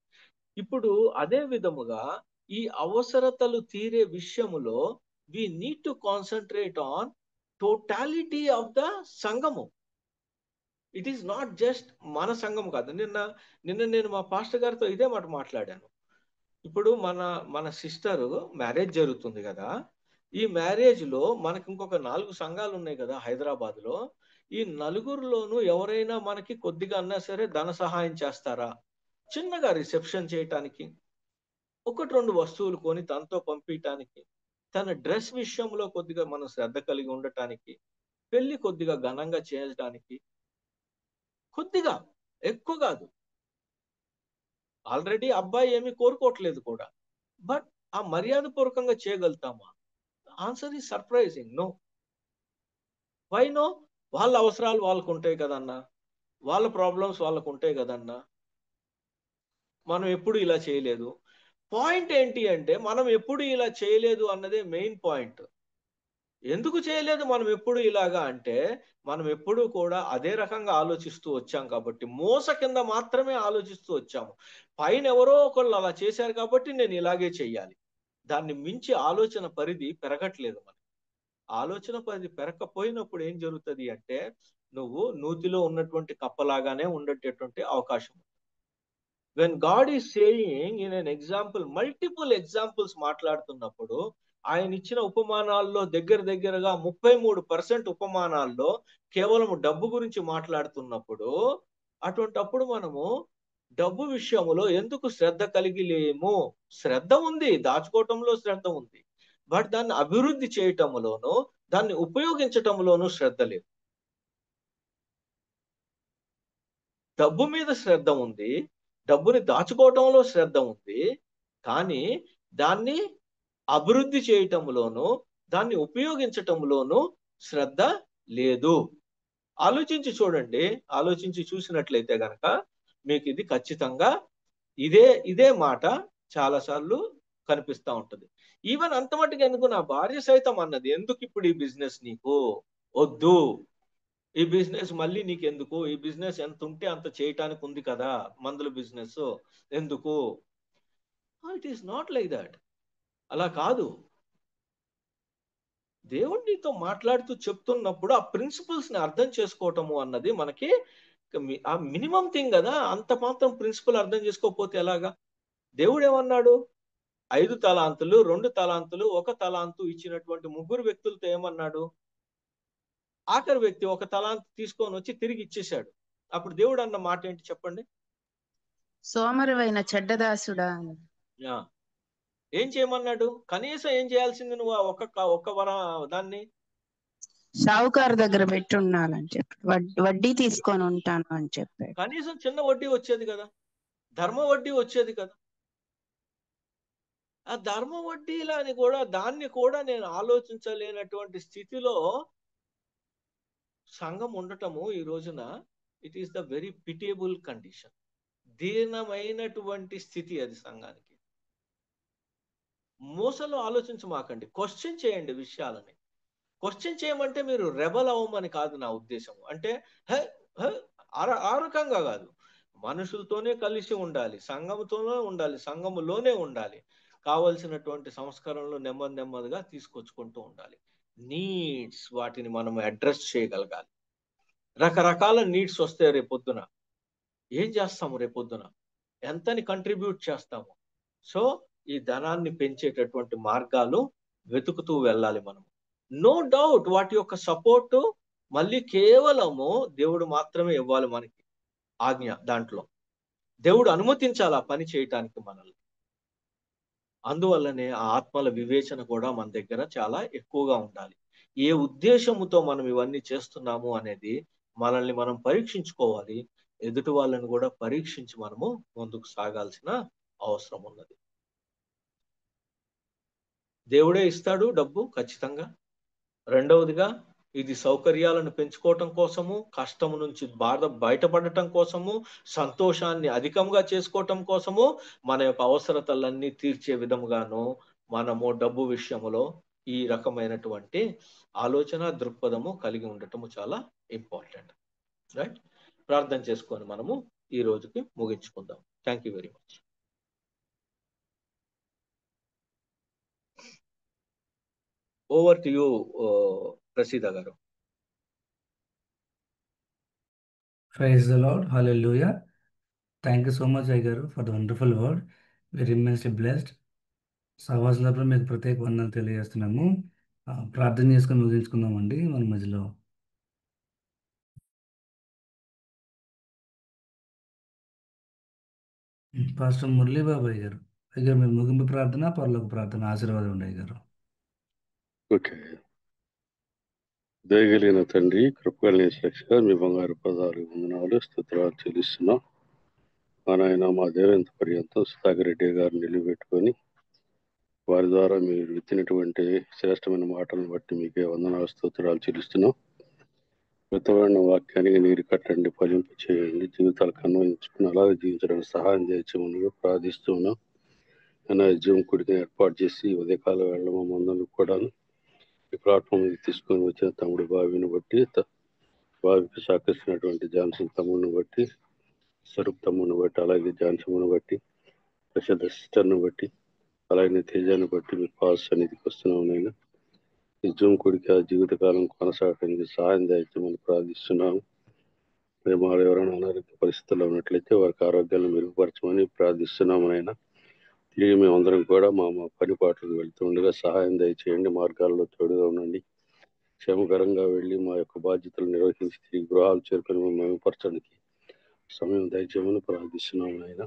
ఇప్పుడు అదే విధముగా ఈ అవసరతలు తీరే విషయములో we need to concentrate on totality of the సంఘము. ఇట్ ఈస్ నాట్ జస్ట్ మన సంఘం కాదు. నిన్న నేను మా పాస్టర్ గారితో ఇదే మాట మాట్లాడాను. ఇప్పుడు మన సిస్టర్ మ్యారేజ్ జరుగుతుంది కదా. ఈ మ్యారేజ్ లో మనకి ఇంకొక 4 సంఘాలు ఉన్నాయి కదా హైదరాబాద్ లో. ఈ నలుగురిలోనూ ఎవరైనా మనకి కొద్దిగా అన్నా సరే ధన సహాయం చేస్తారా? చిన్నగా రిసెప్షన్ చేయటానికి, 1-2 వస్తువులు కొని తనతో పంపించటానికి, తన డ్రెస్ విషయంలో కొద్దిగా మనం శ్రద్ధ కలిగి ఉండటానికి, పెళ్లి కొద్దిగా ఘనంగా చేయడానికి, కొద్దిగా, ఎక్కువ కాదు. ఆల్రెడీ అబ్బాయి ఏమీ కోరుకోవట్లేదు కూడా, బట్ ఆ మర్యాద పూర్వకంగా చేయగలుగుతామా? Answer is surprising no. Why no? వాళ్ళ అవసరాలు వాళ్ళకు ఉంటాయి కదన్నా, వాళ్ళ ప్రాబ్లమ్స్ వాళ్ళకు ఉంటాయి కదన్నా. మనం ఎప్పుడు ఇలా చేయలేదు. పాయింట్ ఏంటి అంటే మనం ఎప్పుడు ఇలా చేయలేదు అన్నదే మెయిన్ పాయింట్. ఎందుకు చేయలేదు మనం ఎప్పుడు ఇలాగా అంటే, మనం ఎప్పుడు కూడా అదే రకంగా ఆలోచిస్తూ వచ్చాం కాబట్టి, మోస కింద మాత్రమే ఆలోచిస్తూ వచ్చాము. పైన ఎవరో ఒకళ్ళు అలా చేశారు కాబట్టి నేను ఇలాగే చెయ్యాలి. దాన్ని మించి ఆలోచన పరిధి పెరగట్లేదు. మనకి ఆలోచన పరిధి పెరగకపోయినప్పుడు ఏం జరుగుతుంది అంటే, నువ్వు నూతిలో ఉన్నటువంటి కప్పలాగానే ఉండేటటువంటి అవకాశం. When God is saying in an example, multiple examples మాట్లాడుతున్నప్పుడు, ఆయన ఇచ్చిన ఉపమానాల్లో దగ్గరగా 33% ఉపమానాల్లో కేవలం డబ్బు గురించి మాట్లాడుతున్నప్పుడు, అటువంటప్పుడు మనము డబ్బు విషయంలో ఎందుకు శ్రద్ధ కలిగి లేము? శ్రద్ధ ఉంది, దాచుకోవటంలో శ్రద్ధ ఉంది, బట్ దాన్ని అభివృద్ధి చేయటంలోనూ దాన్ని ఉపయోగించటంలోనూ శ్రద్ధ లేదు. డబ్బు మీద శ్రద్ధ ఉంది, డబ్బుని దాచుకోవటంలో శ్రద్ధ ఉంది, కానీ దాన్ని అభివృద్ధి చేయటంలోనూ దాన్ని ఉపయోగించటంలోనూ శ్రద్ధ లేదు. ఆలోచించి చూడండి. ఆలోచించి చూసినట్లయితే గనక మీకు ఇది ఖచ్చితంగా ఇదే మాట చాలాసార్లు కనిపిస్తా ఉంటది. ఈవెన్ అంత మట్టుకు ఎందుకు, నా భార్య సైతం అన్నది, ఎందుకు ఇప్పుడు ఈ బిజినెస్ నీకు వద్దు, ఈ బిజినెస్ మళ్ళీ నీకెందుకు, ఈ బిజినెస్ ఎంత ఉంటే అంత చేయటానికి ఉంది కదా, మందుల బిజినెస్ ఎందుకు. It is not like that. అలా కాదు. దేవుడు నీతో మాట్లాడుతూ చెప్తున్నప్పుడు ఆ ప్రిన్సిపల్స్ ని అర్థం చేసుకోవటము అన్నది మనకి ఆ మినిమం థింగ్ కదా. అంత మాత్రం ప్రిన్సిపల్ అర్థం చేసుకోకపోతే ఎలాగా? దేవుడు ఏమన్నాడు? 5 తలాంతులు, 2 తలాంతులు, 1 తలాంతు ఇచ్చినటువంటి 3 వ్యక్తులతో ఏమన్నాడు? ఆఖరి వ్యక్తి 1 తలాంతు తీసుకొని వచ్చి తిరిగి ఇచ్చేశాడు. అప్పుడు దేవుడు అన్న మాట ఏంటి చెప్పండి? సోమరువైన చెడ్డదాసుడా. ఏం చేయమన్నాడు? కనీసం ఏం చేయాల్సింది నువ్వు? ఒక్క దాన్ని షావుకారు దగ్గర పెట్టున్నానని చెప్పి వడ్డీ తీసుకొని ఉంటాను అని చెప్పాడు. కనీసం చిన్న వడ్డీ వచ్చేది కదా, ధర్మ వడ్డీ వచ్చేది కదా. ఆ ధర్మ వడ్డీలని కూడా, దాన్ని కూడా నేను ఆలోచించలేనటువంటి స్థితిలో సంఘం ఉండటము ఈ రోజున, it is the very pitiable condition. దీనమైనటువంటి స్థితి అది సంఘానికి. మోసలో ఆలోచించమాకండి, క్వశ్చన్ చేయండి విషయాలని. క్వశ్చన్ చేయమంటే మీరు రెబల్ అవ్వమని కాదు నా ఉద్దేశం. అంటే ఆ రకంగా కాదు. మనుషులతోనే కలిసి ఉండాలి, సంఘముతోనే ఉండాలి, సంఘములోనే ఉండాలి. కావలసినటువంటి సంస్కారంలో నెమ్మదిగా తీసుకొచ్చుకుంటూ ఉండాలి. నీడ్స్, వాటిని మనం అడ్రస్ చేయగలగాలి. రకరకాల నీడ్స్ వస్తాయి రేపొద్దున. ఏం చేస్తాము రేపొద్దున? ఎంతని కంట్రిబ్యూట్ చేస్తాము? సో ఈ ధనాన్ని పెంచేటటువంటి మార్గాలు వెతుకుతూ వెళ్ళాలి మనం. నో డౌట్ వాటి యొక్క సపోర్టు మళ్ళీ కేవలము దేవుడు మాత్రమే ఇవ్వాలి మనకి ఆజ్ఞ. దాంట్లో దేవుడు అనుమతించాలి ఆ పని చేయటానికి మనల్ని. అందువల్లనే ఆ ఆత్మల వివేచన కూడా మన దగ్గర చాలా ఎక్కువగా ఉండాలి. ఏ ఉద్దేశముతో మనం ఇవన్నీ చేస్తున్నాము అనేది మనల్ని మనం పరీక్షించుకోవాలి. ఎదుటి వాళ్ళని కూడా పరీక్షించి మనము ముందుకు సాగాల్సిన అవసరం ఉన్నది. దేవుడే ఇస్తాడు డబ్బు ఖచ్చితంగా. రెండవదిగా, ఇది సౌకర్యాలను పెంచుకోవటం కోసము, కష్టము నుంచి బయటపడటం కోసము, సంతోషాన్ని అధికంగా చేసుకోవటం కోసము, మన యొక్క అవసరతలన్నీ తీర్చే విధముగాను మనము డబ్బు విషయంలో ఈ రకమైనటువంటి ఆలోచన దృక్పథము కలిగి ఉండటము చాలా ఇంపార్టెంట్. రైట్? ప్రార్థన చేసుకొని మనము ఈ రోజుకి ముగించుకుందాం. Thank you very much. Over to you Praseeda గారు. Praise the Lord. Hallelujah. Thank you so much, Aygaru, for the wonderful word. We're immensely blessed. సహవాసులప్పుడు మీకు ప్రత్యేక వందనాలు తెలియజేస్తున్నాము. ప్రార్థన చేసుకొని ముగించుకుందామండి మన మధ్యలో. పాస్టర్ మురళీబాబు గారు, అయ్యారు మీరు ముగింపు ప్రార్థన, పరలోక ప్రార్థన ఆశీర్వాదం ఉండే గారు. ఓకే. దయగలిగిన తండ్రి, కృపగలిగిన సాక్షిగా మీ బంగారు పదాలు వందనాలు స్తోత్రాలు చెల్లిస్తున్నాం. మా నాయన మా దేవేంద్ర పర్యంతం సుధాకర్ రెడ్డి గారిని నిలబెట్టుకొని వారి ద్వారా మీరు విత్తినటువంటి శ్రేష్టమైన మాటలను బట్టి మీకే వందనాలు స్తోత్రాలు చెల్లిస్తున్నాం. కృతమైన వాక్యానికి నీరు కట్టండి, ఫలింపు చేయండి, జీవితాలకు అన్వయించుకుని అలాగే జీవించడానికి సహాయం చేయమని ప్రార్థిస్తూ ఉన్నాం. జీవం కుడికి ఏర్పాటు చేసి ఉదయకాల వేళ మా మందలు కూడా ఈ ప్లాట్ఫామ్ తీసుకొని వచ్చిన తమ్ముడు బావిని బట్టి, బావికి సహకరిస్తున్నటువంటి జాన్సన్ తమ్ముడిని బట్టి, స్వరూప్ తమ్ముడిని బట్టి, అలాగే జాన్సన్ను బట్టి, ప్రసిద్ధ సిస్టర్ను బట్టి, అలాగే తేజాన్ని బట్టి మీ పాస్ సన్నిధికి వస్తున్నాం. నేను ఈ జూమ్ కొడికి ఆ జీవితకాలం కొనసాగడానికి సహాయం దయచేయమని ప్రార్థిస్తున్నాము. మేము ఎవరైనా అనారోగ్య పరిస్థితుల్లో ఉన్నట్లయితే వారికి ఆరోగ్యాలను మెరుగుపరచమని ప్రార్థిస్తున్నాము. అయినా తిరిగి మేమందరం కూడా మా పనిపాట్లకు వెళ్తూ ఉండగా సహాయం దయచేయండి. మార్గాల్లో తోడుగా ఉండండి. క్షేమకరంగా వెళ్ళి మా యొక్క బాధ్యతలు నిర్వహించి తిరిగి గృహాలు చేరుకొని మెరుగుపరచడానికి సమయం దయచేయమని ప్రార్థిస్తున్నాము. ఆయన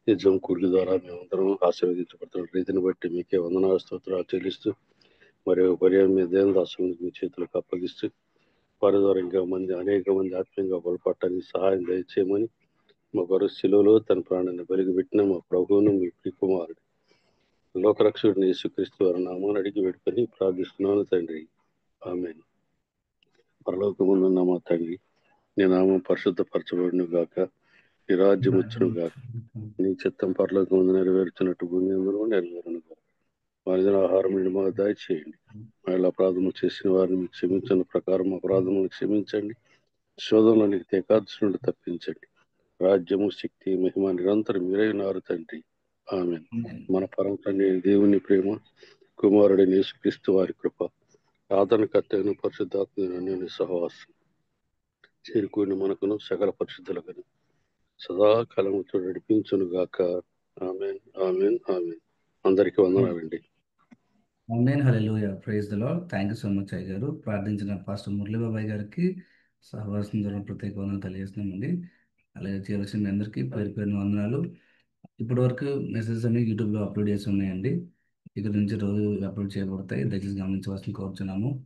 నిజం కూడికి ద్వారా మేమందరం ఆశీర్వదించబడుతున్న రీతిని బట్టి మీకే వందనాలు స్తోత్రాలు చెల్లిస్తూ మరి పర్యాయం మీద దాసుని మీ చేతులకు అప్పగిస్తూ వారి ద్వారా ఇంకా అనేక మంది ఆత్మీయంగా బలపడటానికి సహాయం దయచేయమని మా కొరకు శిలువలో తన ప్రాణాన్ని బలిగిపెట్టిన మా ప్రభువును మీ ప్రియకుమారుడు లోకరక్షకుడిని యేసుక్రీస్తు వారి నామాన్ని అడిగి పెట్టుకొని ప్రార్థిస్తున్నాను తండ్రి. ఆమేన్. పరలోకమున్న మా తండ్రి, నీ నామం పరిశుద్ధపరచబడును గాక, నీ రాజ్యం వచ్చును గాక, నీ చిత్తం పరలోకముందు నెరవేర్చినట్టు భూమి అందరూ నెరవేరును గాక. వారి ఆహారం మాకు దయచేయండి. మళ్ళీ అపరాధము చేసిన వారిని మీకు క్షమించిన ప్రకారం అపరాధములను క్షమించండి. శోధనలోనికి తెకార్చు నుండి తప్పించండి. రాజ్యము, శక్తి, మహిమ నిరంతరం మీరై ఉన్నారు తండ్రి. ఆమె మన పరమ తండ్రి దేవుని ప్రేమ, కుమారుడైన యేసుక్రీస్తు వారి కృప, ఆదరణకర్తైన పరిశుద్ధాత్మ సహవాసం చేరుకుని మనకును సకల పరిశుద్ధులకు సదాకాలముతో నడిపించును గాక. Amen, amen, amen. అందరికీ వందనాలండి. Amen. Hallelujah. Praise the lord. Thank you so much అయ్య గారు. ప్రార్థించిన పాస్టర్ మురళీ బాబాయ్ గారికి సహవాసం ద్వారా ప్రత్యేక వందనాలు తెలియజేస్తున్నామండి. అలాగే చేయవలసిన మీ అందరికీ పేరు పేరున వందనాలు. ఇప్పటి వరకు మెసేజెస్ అన్ని యూట్యూబ్లో అప్లోడ్ చేసి ఉన్నాయండి. ఇక్కడ నుంచి రోజు అప్లోడ్ చేయబడతాయి. దయచేసి గమనించవలసిన కోరుచున్నాము.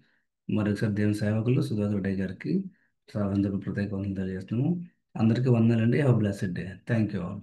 మరొకసారి దేవుని సేవకులు సుధాకర్ రెడ్డి గారికి సహవాసం ద్వారా ప్రత్యేక వందనాలు తెలియజేస్తున్నాము. అందరికీ వందనాలండి. Have blessed day. Thank you all.